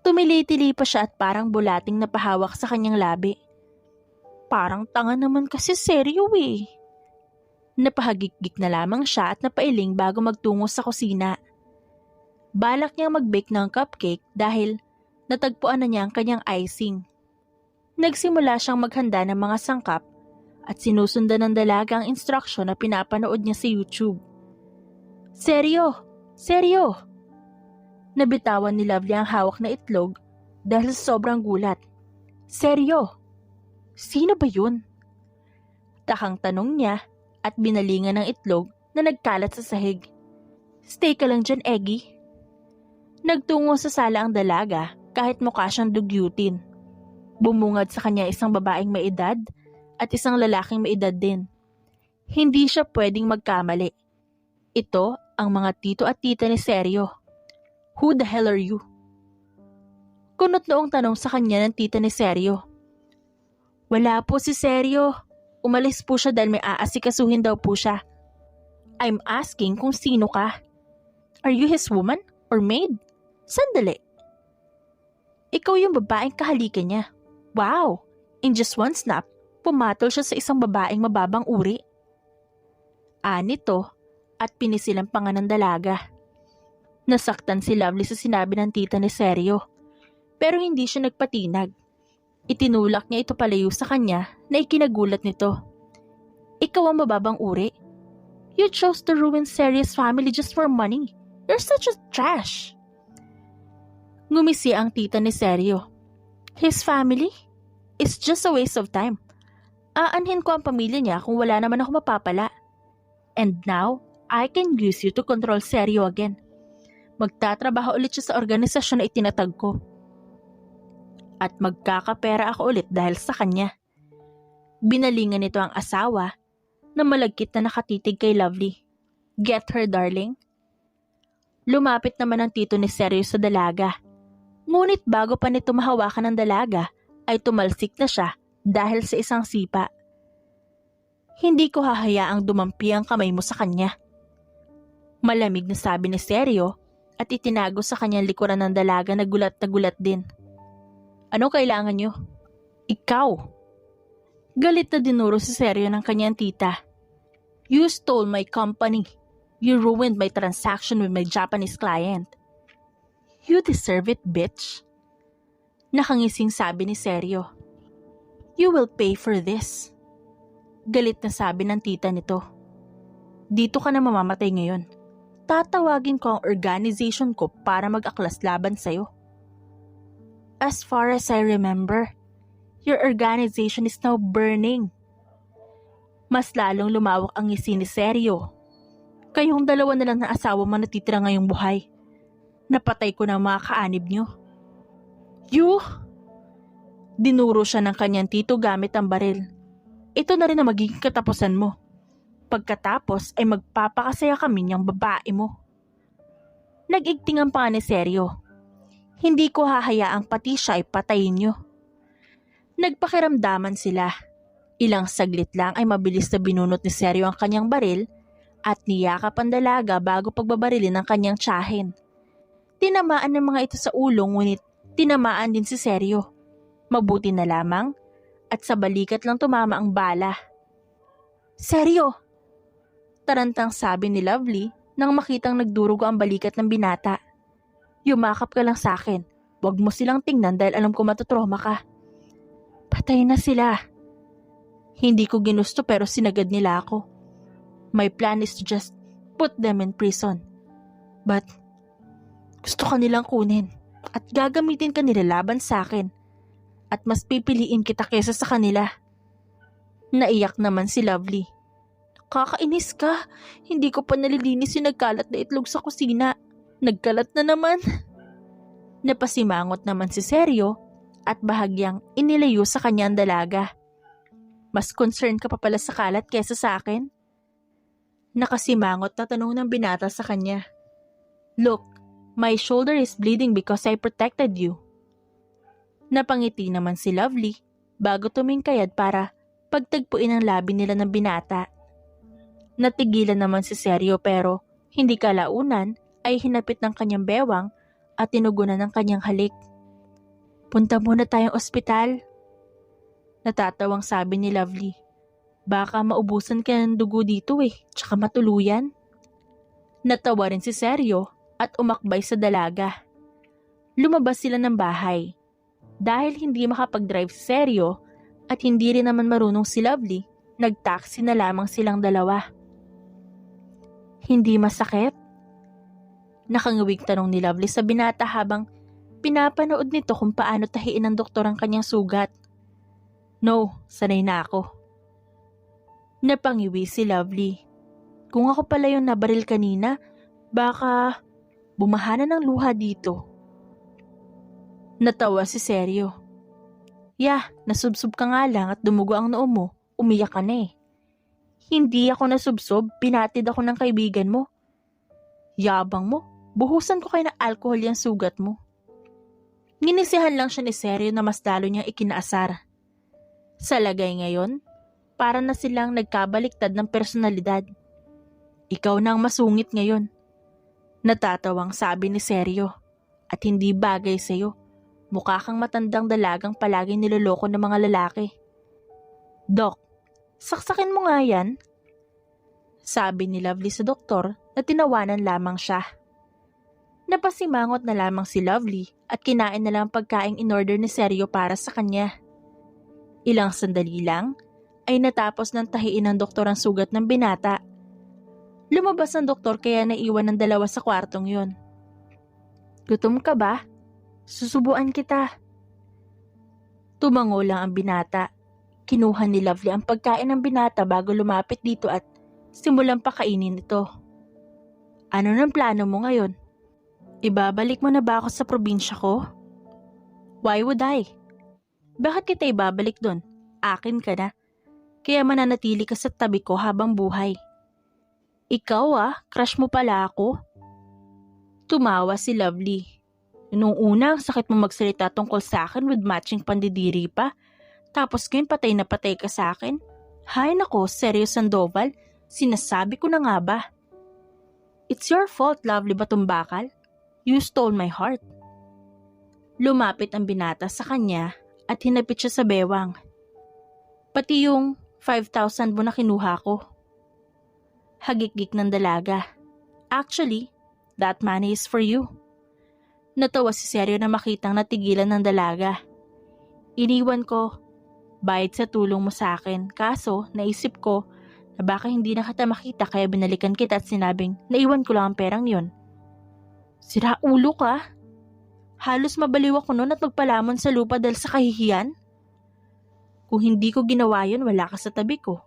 Tumili-tili pa siya at parang bulating napahawak sa kanyang labi. Parang tanga naman kasi Seryo eh. Napahagik-gik na lamang siya at napailing bago magtungo sa kusina. Balak niyang mag-bake ng cupcake dahil natagpuan na niya ang kanyang icing. Nagsimula siyang maghanda ng mga sangkap at sinusundan ng dalaga ang instruksyon na pinapanood niya sa YouTube. Seryo! Seryo! Nabitawan ni Lovely ang hawak na itlog dahil sa sobrang gulat. Seryo! Sino ba yun? Takang tanong niya at binalingan ng itlog na nagkalat sa sahig. Stay ka lang dyan, Eggy. Nagtungo sa sala ang dalaga kahit mukha siyang dugyutin. Bumungad sa kanya isang babaeng may edad at isang lalaking may edad din. Hindi siya pwedeng magkamali. Ito ang mga tito at tita ni Seryo. Who the hell are you? Kunot noong tanong sa kanya ng tita ni Seryo. Wala po si Seryo. Umalis po siya dahil may aasikasuhin daw po siya. I'm asking kung sino ka. Are you his woman or maid? Sandali. Ikaw yung babaeng kahalikan niya. Wow! In just one snap, pumatol siya sa isang babaeng mababang uri. Anito at pinisilang pa nga ng dalaga. Nasaktan si Lovely sa sinabi ng tita ni Seryo. Pero hindi siya nagpatinag. Itinulak niya ito palayo sa kanya na ikinagulat nito. Ikaw ang mababang uri. You chose to ruin Seryo's family just for money. You're such a trash. Ngumisi ang tita ni Seryo. His family? It's just a waste of time. Aanhin ko ang pamilya niya kung wala naman ako mapapala. And now, I can use you to control Seryo again. Magtatrabaho ulit siya sa organisasyon na itinatag ko. At magkakapera ako ulit dahil sa kanya. Binalingan nito ang asawa na malagkit na nakatitig kay Lovely. Get her, darling? Lumapit naman ang tito ni Seryo sa dalaga. Ngunit bago pa nito mahawakan ng dalaga, ay tumalsik na siya dahil sa isang sipa. Hindi ko hahayaang dumampi ang kamay mo sa kanya. Malamig na sabi ni Seryo at itinago sa kanyang likuran ng dalaga na gulat din. Ano kailangan nyo? Ikaw. Galit na dinuro si Seryo ng kanyang tita. You stole my company. You ruined my transaction with my Japanese client. You deserve it, bitch. Nakangising sabi ni Seryo. You will pay for this. Galit na sabi ng tita nito. Dito ka na mamamatay ngayon. Tatawagin ko ang organization ko para mag-aklas laban sa'yo. As far as I remember, your organization is now burning. Mas lalong lumawak ang ngisi ni Seryo. Kayong dalawa na lang na asawa mo natitira ngayong buhay. Napatay ko na mga kaanib nyo. You? Dinuro siya ng kanyang tito gamit ang baril. Ito na rin ang magiging katapusan mo. Pagkatapos ay magpapakasaya kami niyang babae mo. Nag-igtingan pa ni Seryo. Hindi ko hahayaang pati siya ay patayin niyo. Nagpakiramdaman sila. Ilang saglit lang ay mabilis na binunot ni Seryo ang kanyang baril at niyakap ang dalaga bago pagbabarilin ng kanyang tiyahin. Tinamaan ng mga ito sa ulo ngunit tinamaan din si Seryo. Mabuti na lamang at sa balikat lang tumama ang bala. Seryo! Tarantang sabi ni Lovely nang makitang nagdurugo ang balikat ng binata. Yumakap ka lang sa akin. Huwag mo silang tingnan dahil alam ko matutroma ka. Patay na sila. Hindi ko ginusto pero sinagad nila ako. My plan is to just put them in prison. But gusto ka nilang kunin at gagamitin ka nila laban sa akin. At mas pipiliin kita kesa sa kanila. Naiyak naman si Lovely. Kakainis ka. Hindi ko pa nalilinis yung nagkalat na itlog sa kusina. Nagkalat na naman. Napasimangot naman si Seryo at bahagyang inilayo sa kanya ang dalaga. Mas concerned ka pa pala sa kalat kesa sa akin? Nakasimangot na tanong ng binata sa kanya. Look, my shoulder is bleeding because I protected you. Napangiti naman si Lovely bago tumingkayad para pagtagpuin ang labi nila ng binata. Natigilan naman si Seryo pero hindi kalaunan ay hinapit ng kanyang bewang at tinugunan ng kanyang halik. Punta muna tayong ospital. Natatawang sabi ni Lovely. Baka maubusan ka ng dugo dito tsaka matuluyan. Natawa rin si Seryo at umakbay sa dalaga. Lumabas sila ng bahay. Dahil hindi makapag-drive si Seryo at hindi rin naman marunong si Lovely, nag-taxi na lamang silang dalawa. Hindi masakit? Nakangawig tanong ni Lovely sa binata habang pinapanood nito kung paano tahiin ng doktor ang kanyang sugat. No, sanay na ako. Napangiwi si Lovely. Kung ako pala yung nabaril kanina, baka bumahanan ng luha dito. Natawa si Seryo. Nasubsob ka nga lang at dumugo ang noo mo, umiyak ka na Hindi ako nasubsob, pinatid ako ng kaibigan mo. Yabang mo. Buhusan ko kayo ng alcohol yung sugat mo. Nginisihan lang siya ni Seryo na mas lalo niyang ikinaasar. Sa lagay ngayon, para na silang nagkabaliktad ng personalidad. Ikaw na ang masungit ngayon. Natatawang sabi ni Seryo. At hindi bagay sa'yo. Mukha kang matandang dalagang palaging niloloko ng mga lalaki. Dok, saksakin mo nga yan. Sabi ni Lovely sa doktor na tinawanan lamang siya. Napasimangot na lamang si Lovely at kinain na lang ang pagkaing in-order ni Seryo para sa kanya. Ilang sandali lang ay natapos ng tahiin ng doktor ang sugat ng binata. Lumabas ang doktor kaya naiwan ng dalawa sa kwartong yun. Gutom ka ba? Susubuan kita. Tumango lang ang binata. Kinuha ni Lovely ang pagkain ng binata bago lumapit dito at simulang pakainin ito. Ano nang plano mo ngayon? Ibabalik mo na ba ako sa probinsya ko? Why would I? Bakit kita ibabalik doon? Akin ka na. Kaya mananatili ka sa tabi ko habang buhay. Ikaw crush mo pala ako. Tumawa si Lovely. Noong una, sakit mo magsalita tungkol sa akin with matching pandidiri pa. Tapos ngayon patay na patay ka sa akin. Hay nako, Seryo Sandoval. Sinasabi ko na nga ba? It's your fault, Lovely Batumbakal. You stole my heart. Lumapit ang binata sa kanya at hinapit siya sa bewang. Pati yung 5,000 mo na kinuha ko. Hagik-gik ng dalaga. Actually, that money is for you. Natawa si Seryo na makitang natigilan ng dalaga. Iniwan ko, bayad sa tulong mo sa akin. Kaso, naisip ko na baka hindi na kita makita kaya binalikan kita at sinabing naiwan ko lang ang perang yun. Sira ulo ka. Halos mabaliw ako noon at magpalamon sa lupa dahil sa kahihiyan. Kung hindi ko ginawa yun, wala ka sa tabi ko.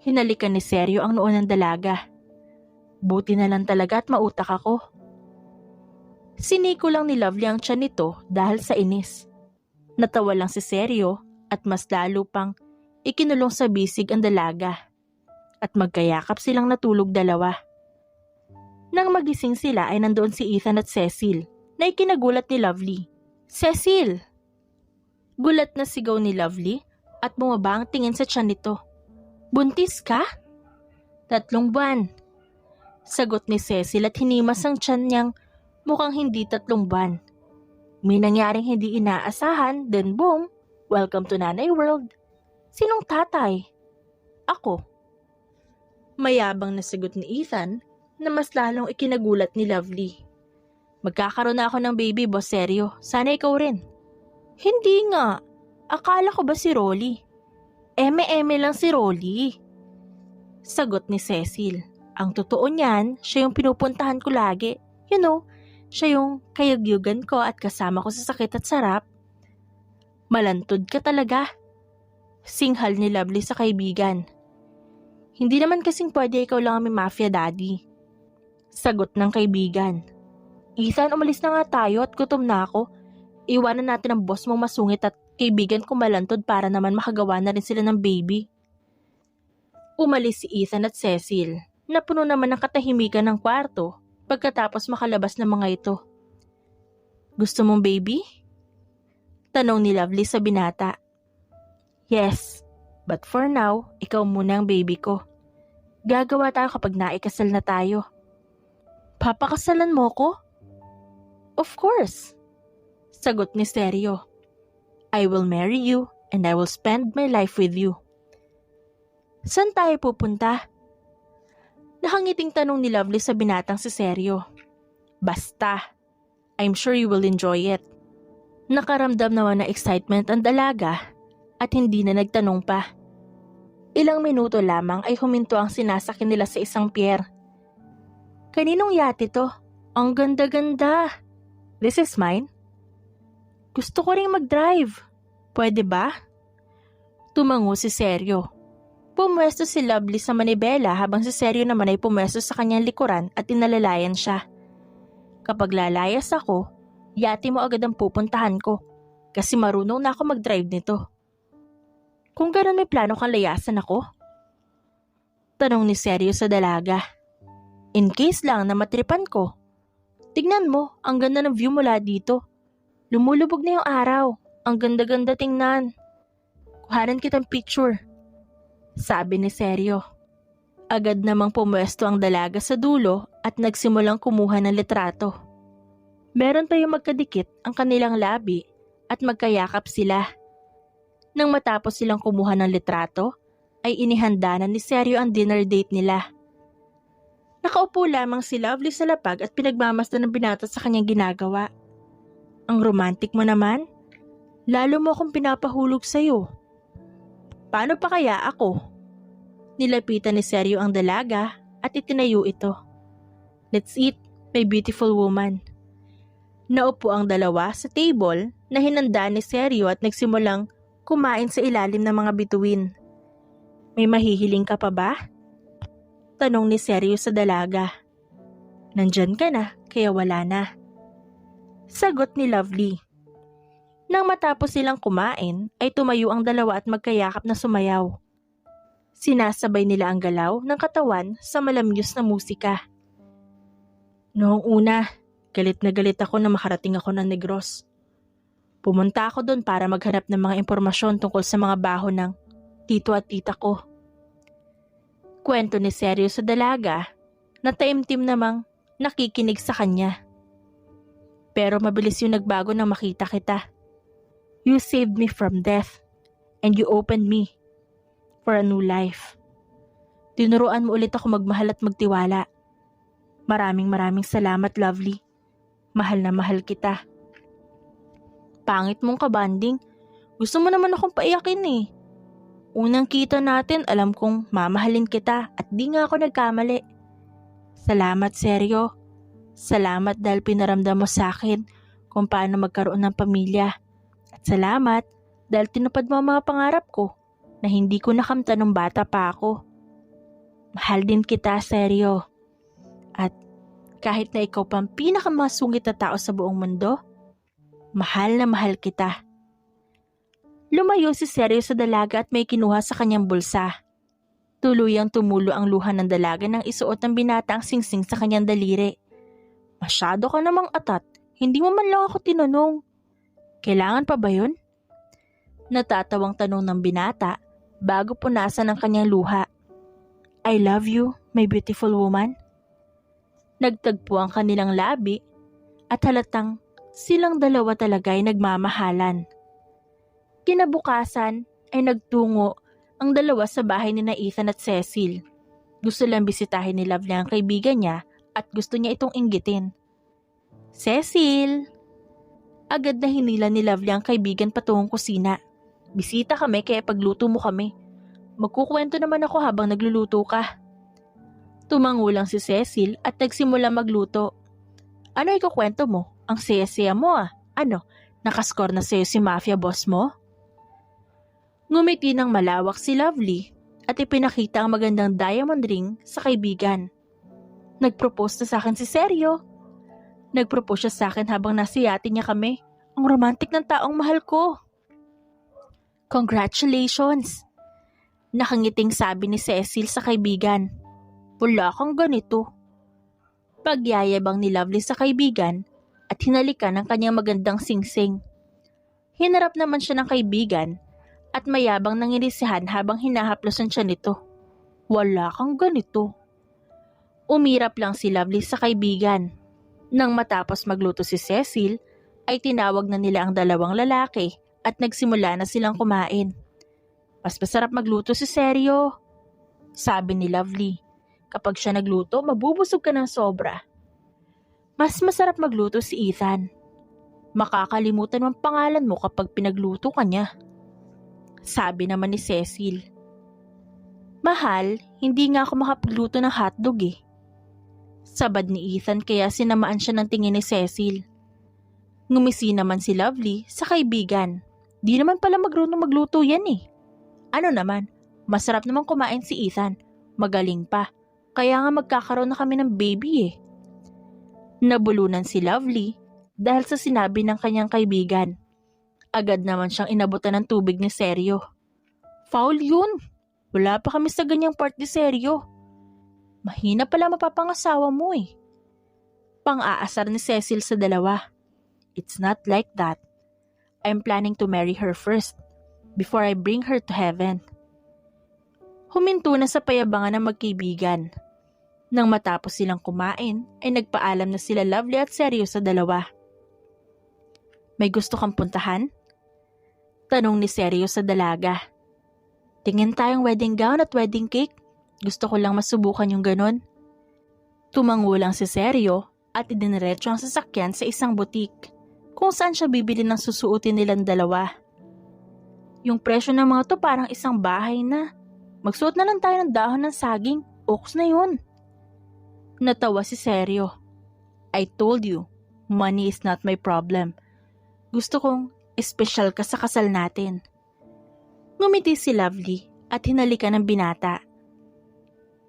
Hinalikan ni Seryo ang noo ng dalaga. Buti na lang talaga at mautak ako. Siniko lang ni Lovely ang tiyan nito dahil sa inis. Natawa lang si Seryo at mas lalo pang ikinulong sa bisig ang dalaga. At magkayakap silang natulog dalawa. Nang magising sila ay nandoon si Ethan at Cecil na ikinagulat ni Lovely. Cecil! Gulat na sigaw ni Lovely at bumaba ang tingin sa tiyan nito. Buntis ka? 3 buwan. Sagot ni Cecil at hinimas ang tiyan niyang mukhang hindi 3 buwan. May nangyaring hindi inaasahan, then boom, welcome to Nanay World. Sinong tatay? Ako. Mayabang na sagot ni Ethan na mas lalong ikinagulat ni Lovely. Magkakaroon na ako ng baby, boss Seryo. Sana ikaw rin. Hindi nga. Akala ko ba si Rolly? Eme-eme lang si Rolly. Sagot ni Cecil. Ang totoo niyan, siya yung pinupuntahan ko lagi. You know, siya yung kayagyugan ko at kasama ko sa sakit at sarap. Malantod ka talaga. Singhal ni Lovely sa kaibigan. Hindi naman kasing pwede ikaw lang ang may mafia daddy. Sagot ng kaibigan. Ethan, umalis na nga tayo at gutom na ako. Iwanan natin ang boss mong masungit at kaibigan kong malantod para naman makagawa na rin sila ng baby. Umalis si Ethan at Cecil na puno naman ng katahimikan ng kwarto pagkatapos makalabas ng mga ito. Gusto mong baby? Tanong ni Lovely sa binata. Yes, but for now, ikaw muna ang baby ko. Gagawa tayo kapag naikasal na tayo. Papakasalan mo ko? Of course. Sagot ni Seryo. I will marry you and I will spend my life with you. Saan tayo pupunta? Nakangiting tanong ni Lovely sa binatang si Seryo. Basta. I'm sure you will enjoy it. Nakaramdam naman ng excitement ang dalaga at hindi na nagtanong pa. Ilang minuto lamang ay huminto ang sinasakyan nila sa isang pier. Kaninong yate to? Ang ganda-ganda. This is mine? Gusto ko ring mag-drive. Pwede ba? Tumango si Seryo. Pumwesto si Lovely sa manibela habang si Seryo naman ay pumwesto sa kanyang likuran at inalalayan siya. Kapag lalayas ako, yate mo agad ang pupuntahan ko kasi marunong na ako mag-drive nito. Kung gano'n may plano kang layasan ako? Tanong ni Seryo sa dalaga. In case lang na matripan ko. Tignan mo, ang ganda ng view mula dito. Lumulubog na yung araw. Ang ganda-ganda tingnan. Kuhanan kitang picture. Sabi ni Seryo. Agad namang pumwesto ang dalaga sa dulo at nagsimulang kumuha ng litrato. Meron tayong magkadikit ang kanilang labi at magkayakap sila. Nang matapos silang kumuha ng litrato, ay inihanda na ni Seryo ang dinner date nila. Nakaupo lamang si Lovely sa lapag at pinagmamasdan ng binata sa kanyang ginagawa. Ang romantic mo naman. Lalo mo akong pinapahulog sa'yo. Paano pa kaya ako? Nilapitan ni Seryo ang dalaga at itinayo ito. Let's eat, my beautiful woman. Naupo ang dalawa sa table na hinanda ni Seryo at nagsimulang kumain sa ilalim ng mga bituin. May mahihiling ka pa ba? Tanong ni Seryo sa dalaga. Nandyan ka na, kaya wala na. Sagot ni Lovely. Nang matapos silang kumain, ay tumayo ang dalawa at magkayakap na sumayaw. Sinasabay nila ang galaw ng katawan sa malamyos na musika. Noong una, galit na galit ako na makarating ako ng Negros. Pumunta ako doon para maghanap ng mga impormasyon tungkol sa mga baho ng tito at tita ko. Kwento ni Seryo sa dalaga na taimtim namang nakikinig sa kanya. Pero mabilis yung nagbago nang makita kita. You saved me from death and you opened me for a new life. Tinuruan mo ulit ako magmahal at magtiwala. Maraming salamat, Lovely. Mahal na mahal kita. Pangit mong kabanding. Gusto mo naman akong paiyakin eh. Unang kita natin, alam kong mamahalin kita at di nga ako nagkamali. Salamat, Seryo. Salamat dahil pinaramdam mo sa akin kung paano magkaroon ng pamilya. At salamat dahil tinupad mo ang mga pangarap ko na hindi ko nakamta nung bata pa ako. Mahal din kita, Seryo. At kahit na ikaw pang pinakamasungit na tao sa buong mundo, mahal na mahal kita. Lumayo si Seryo sa dalaga at may kinuha sa kanyang bulsa. Tuluyang tumulo ang luha ng dalaga nang isuot ng binata ang singsing sa kanyang daliri. Masyado ka namang atat, hindi mo man lang ako tinanong. Kailangan pa ba yun? Natatawang tanong ng binata bago punasan ang kanyang luha. I love you, my beautiful woman. Nagtagpo ang kanilang labi at halatang silang dalawa talaga ay nagmamahalan. Kinabukasan ay nagtungo ang dalawa sa bahay ni Ethan at Cecil. Gusto lang bisitahin ni Lovely ang kaibigan niya at gusto niya itong inggitin. Cecil! Agad na hinila ni Lovely ang kaibigan patungong kusina. Bisita kami kaya pagluto mo kami. Magkukwento naman ako habang nagluluto ka. Tumangulang si Cecil at nagsimula magluto. Ano ikukwento mo? Ang saya-saya mo ah. Ano, nakascore na sa'yo si Mafia boss mo? Ngumiti ng malawak si Lovely at ipinakita ang magandang diamond ring sa kaibigan. Nagpropose na sa akin si Seryo. Nagpropose siya sa akin habang nasiyati niya kami. Ang romantic ng taong mahal ko. Congratulations! Nakangiting sabi ni Cecil sa kaibigan. Wala kang ganito. Pagyayabang ni Lovely sa kaibigan at hinalikan ang kanyang magandang singsing. Hinarap naman siya ng kaibigan at mayabang nangirisihan habang hinahaplosan siya nito. Wala kang ganito. Umirap lang si Lovely sa kaibigan. Nang matapos magluto si Cecil, ay tinawag na nila ang dalawang lalaki at nagsimula na silang kumain. Mas masarap magluto si Seryo, sabi ni Lovely. Kapag siya nagluto, mabubusog ka ng sobra. Mas masarap magluto si Ethan. Makakalimutan mo ang pangalan mo kapag pinagluto ka niya, sabi naman ni Cecil. Mahal, hindi nga ako makapagluto ng hotdog eh. Sabad ni Ethan kaya sinamaan siya ng tingin ni Cecil. Ngumisi naman si Lovely sa kaibigan. Di naman pala marunong magluto yan eh. Ano naman, masarap naman kumain si Ethan. Magaling pa. Kaya nga magkakaroon na kami ng baby eh. Nabulunan si Lovely dahil sa sinabi ng kanyang kaibigan. Agad naman siyang inabutan ng tubig ni Seryo. Foul yun. Wala pa kami sa ganyang part ni Seryo. Mahina pala mapapangasawa mo eh. Pang-aasar ni Cecil sa dalawa. It's not like that. I'm planning to marry her first before I bring her to heaven. Huminto na sa payabangan ng magkaibigan. Nang matapos silang kumain, ay nagpaalam na sila Lovely at Seryo sa dalawa. May gusto kang puntahan? Tanong ni Seryo sa dalaga. Tingin tayong wedding gown at wedding cake. Gusto ko lang masubukan yung ganon. Tumango lang si Seryo at idiniretso ang sasakyan sa isang butik kung saan siya bibili ng susuotin nilang dalawa. Yung presyo ng mga to parang isang bahay na. Magsuot na lang tayo ng dahon ng saging. Oaks na yun. Natawa si Seryo. I told you, money is not my problem. Gusto kong espesyal ka sa kasal natin. Ngumiti si Lovely at hinalikan ng binata.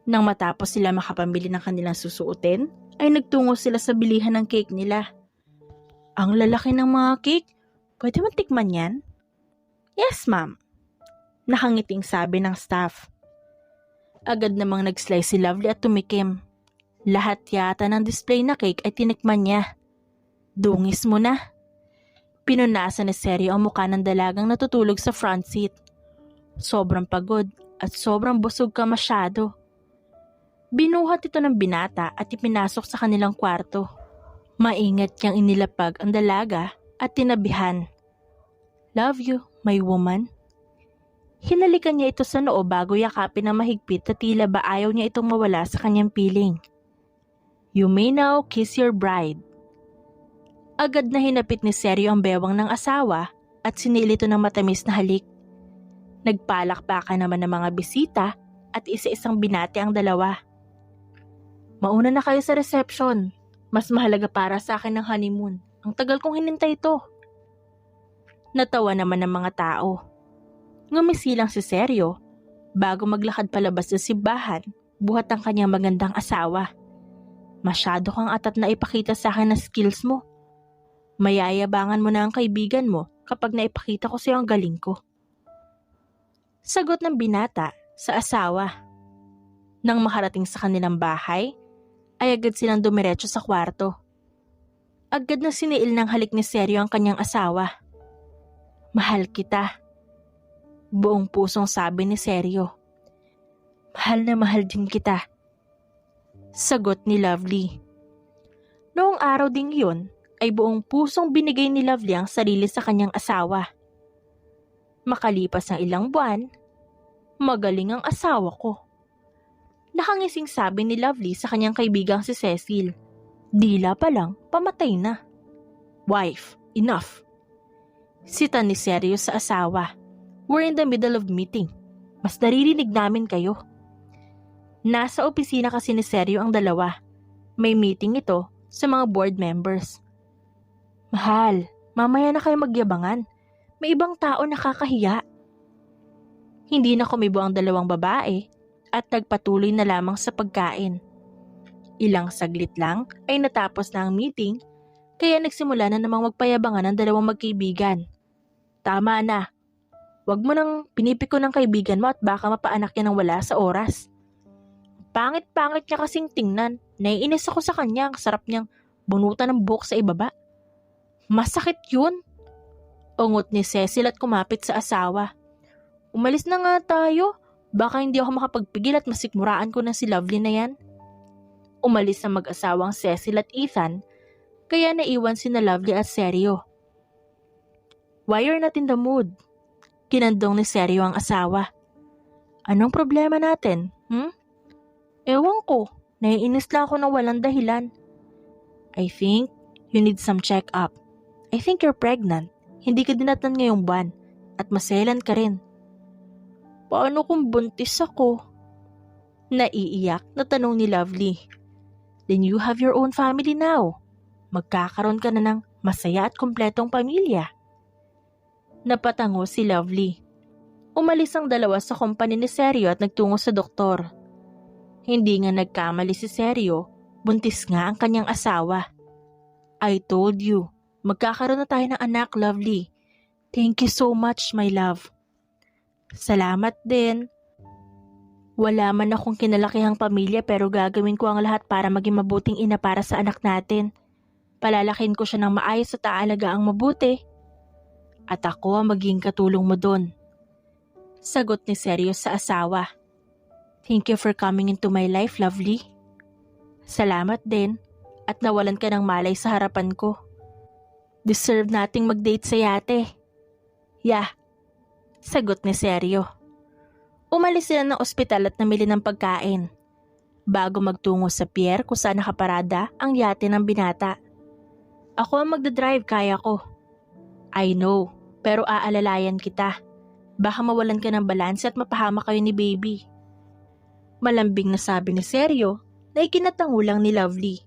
Nang matapos sila makapambili ng kanilang susuotin, ay nagtungo sila sa bilihan ng cake nila. Ang lalaki ng mga cake, pwede mo tikman yan? Yes, ma'am. Nakangiting sabi ng staff. Agad namang nag-slice si Lovely at tumikim. Lahat yata ng display na cake ay tinikman niya. Dungis mo na. Pinunasan ni Seryo ang mukha ng dalagang natutulog sa front seat. Sobrang pagod at sobrang busog ka masyado. Binuhat ito ng binata at ipinasok sa kanilang kwarto. Maingat niyang inilapag ang dalaga at tinabihan. Love you, my woman. Hinalikan niya ito sa noo bago yakapin ng mahigpit na tila ba ayaw niya itong mawala sa kanyang piling. You may now kiss your bride. Agad na hinapit ni Seryo ang bewang ng asawa at sinili ito ng matamis na halik. Nagpalakpakan naman ng mga bisita at isa-isang binati ang dalawa. Mauna na kayo sa reception. Mas mahalaga para sa akin ang honeymoon. Ang tagal kong hinintay ito. Natawa naman ng mga tao. Ngumisi lang si Seryo. Bago maglakad palabas sa simbahan, buhat ang kanyang magandang asawa. Masyado kang atat na ipakita sa akin na skills mo. Mayayabangan mo na ang kaibigan mo kapag naipakita ko sa iyo ang galing ko. Sagot ng binata sa asawa. Nang makarating sa kanilang bahay, ay agad silang dumiretso sa kwarto. Agad na siniil ng halik ni Seryo ang kanyang asawa. Mahal kita. Buong pusong sabi ni Seryo. Mahal na mahal din kita. Sagot ni Lovely. Noong araw ding yun, ay buong pusong binigay ni Lovely ang sarili sa kanyang asawa. Makalipas ng ilang buwan, magaling ang asawa ko. Nakangising sabi ni Lovely sa kanyang kaibigang si Cecil. Dila pa lang, pamatay na. Wife, enough. Sita ni Seryo sa asawa. We're in the middle of meeting. Mas naririnig namin kayo. Nasa opisina kasi ni Seryo ang dalawa. May meeting ito sa mga board members. Mahal, mamaya na kayo magyabangan. May ibang tao nakakahiya. Hindi na kumibo ang dalawang babae at nagpatuloy na lamang sa pagkain. Ilang saglit lang ay natapos na ang meeting kaya nagsimula na namang magpayabangan ang dalawang magkaibigan. Tama na. Huwag mo nang pinipiko ng kaibigan mo at baka mapaanak yan ng wala sa oras. Pangit-pangit niya kasing tingnan. Naiinis ako sa kanya. Ang sarap niyang bunutan ng buhok sa ibaba. Masakit yun. Ungot ni Cecil at kumapit sa asawa. Umalis na nga tayo. Baka hindi ako makapagpigil at masikmuraan ko na si Lovely na yan. Umalis ang mag-asawang Cecil at Ethan. Kaya naiwan si na Lovely at Seryo. Why you're not in the mood? Kinandong ni Seryo ang asawa. Anong problema natin? Ewan ko, naiinis lang ako ng walang dahilan. I think you need some check-up. I think you're pregnant. Hindi ka dinatan ngayong buwan at maselan ka rin. Paano kung buntis ako? Naiiyak na tanong ni Lovely. Then you have your own family now. Magkakaroon ka na ng masaya at kumpletong pamilya. Napatango si Lovely. Umalis ang dalawa sa kompanya ni Seryo at nagtungo sa doktor. Hindi nga nagkamali si Seryo, buntis nga ang kanyang asawa. I told you, magkakaroon na tayo ng anak, Lovely. Thank you so much, my love. Salamat din. Wala man akong kinalakihang pamilya pero gagawin ko ang lahat para maging mabuting ina para sa anak natin. Palalakin ko siya ng maayos at aalagaan mabuti. At ako ang maging katulong mo doon. Sagot ni Seryo sa asawa. Thank you for coming into my life, lovely. Salamat din at nawalan ka ng malay sa harapan ko. Deserve nating mag-date sa yate. Yeah, sagot ni Seryo. Umalis sila ng ospital at namili ng pagkain. Bago magtungo sa pier kung saan nakaparada ang yate ng binata. Ako ang magdadrive, kaya ko. I know, pero aalalayan kita. Baka mawalan ka ng balanse at mapahama kayo ni baby. Malambing na sabi ni Seryo na ikinatangulang ni Lovely.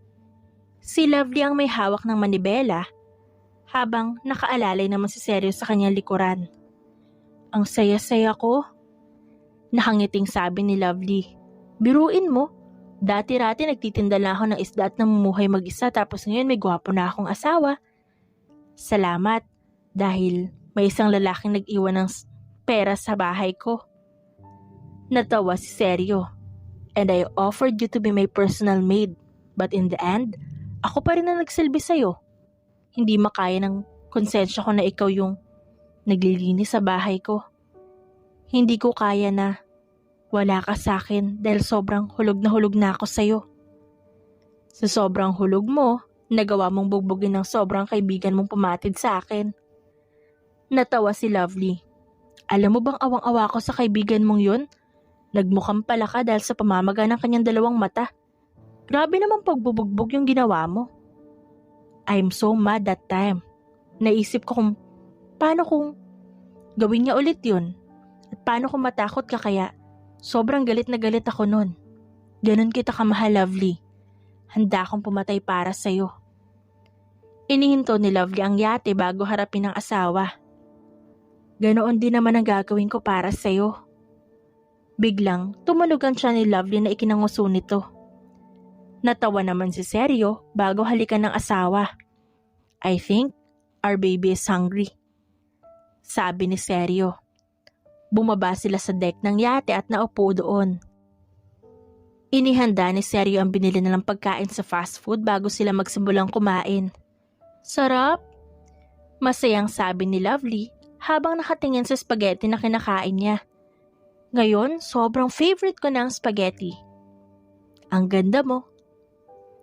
Si Lovely ang may hawak ng manibela habang nakaalalay naman si Seryo sa kanyang likuran. Ang saya-saya ko. Nakangiting sabi ni Lovely. Biruin mo, dati-rati nagtitinda lang ako ng isda at namumuhay mag-isa tapos ngayon may gwapo na akong asawa. Salamat dahil may isang lalaking nag-iwan ng pera sa bahay ko. Natawa si Seryo. And I offered you to be my personal maid. But in the end, ako pa rin na nagsilbi sa'yo. Hindi makaya ng konsensya ko na ikaw yung naglilinis sa bahay ko. Hindi ko kaya na wala ka sa akin dahil sobrang hulog na ako sa'yo. Sa sobrang hulog mo, nagawa mong bugbugin ng sobrang kaibigan mong pumatid sa akin. Natawa si Lovely. Alam mo bang awang-awa ko sa kaibigan mong yun? Nagmukhang pala ka dahil sa pamamaga ng kanyang dalawang mata. Grabe namang pagbubugbog yung ginawa mo. I'm so mad that time. Naisip ko kung paano kung gawin niya ulit yun. At paano kung matakot ka kaya sobrang galit na galit ako nun. Ganon kita kamahal, Lovely. Handa akong pumatay para sa'yo. Inihinto ni Lovely ang yate bago harapin ng asawa. Ganoon din naman ang gagawin ko para sa'yo. Biglang tumunugan siya ni Lovely na ikinanguso nito. Natawa naman si Seryo bago halikan ng asawa. I think our baby is hungry. Sabi ni Seryo. Bumaba sila sa deck ng yate at naupo doon. Inihanda ni Seryo ang binili nilang pagkain sa fast food bago sila magsimulang kumain. Sarap! Masayang sabi ni Lovely habang nakatingin sa spaghetti na kinakain niya. Ngayon, sobrang favorite ko na ang spaghetti. Ang ganda mo.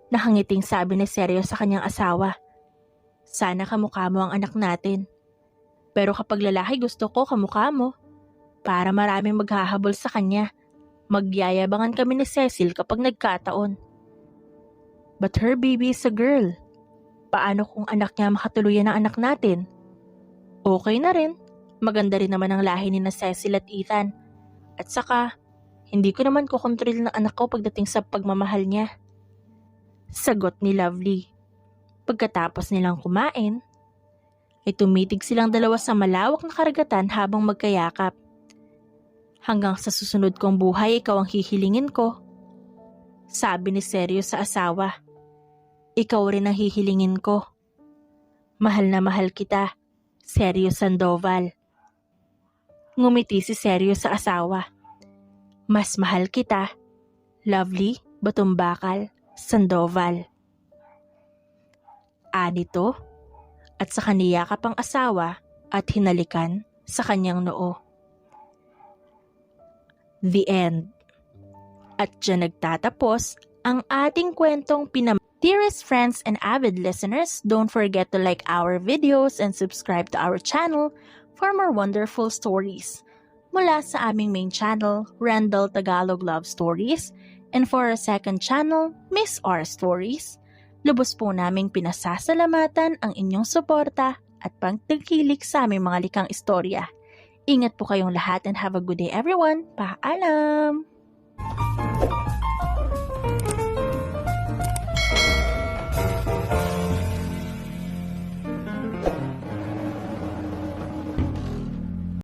Nakangiting sabi ni Seryo sa kanyang asawa. Sana kamukha mo ang anak natin. Pero kapag lalaki gusto ko kamukha mo. Para maraming maghahabol sa kanya. Magyayabangan kami ni Cecil kapag nagkataon. But her baby is a girl. Paano kung anak niya makatuluyan ng anak natin? Okay na rin. Maganda rin naman ang lahi ni na Cecil at Ethan. At saka, hindi ko naman kukontrol ng anak ko pagdating sa pagmamahal niya. Sagot ni Lovely. Pagkatapos nilang kumain, ay tumitig silang dalawa sa malawak na karagatan habang magkayakap. Hanggang sa susunod kong buhay, ikaw ang hihilingin ko. Sabi ni Seryo sa asawa. Ikaw rin ang hihilingin ko. Mahal na mahal kita. Seryo Sandoval. Ngumiti si Seryo sa asawa. Mas mahal kita. Lovely Batumbakal Sandoval. Anito at sa kaniyakap ang asawa at hinalikan sa kanyang noo. The end. At dyan nagtatapos ang ating kwentong Dearest friends and avid listeners, don't forget to like our videos and subscribe to our channel for more wonderful stories. Mula sa aming main channel, Randall Tagalog Love Stories, and for our second channel, Miss R Stories, lubos po naming pinasasalamatan ang inyong suporta at pagtangkilik sa aming mga likhang istorya. Ingat po kayong lahat and have a good day everyone. Paalam!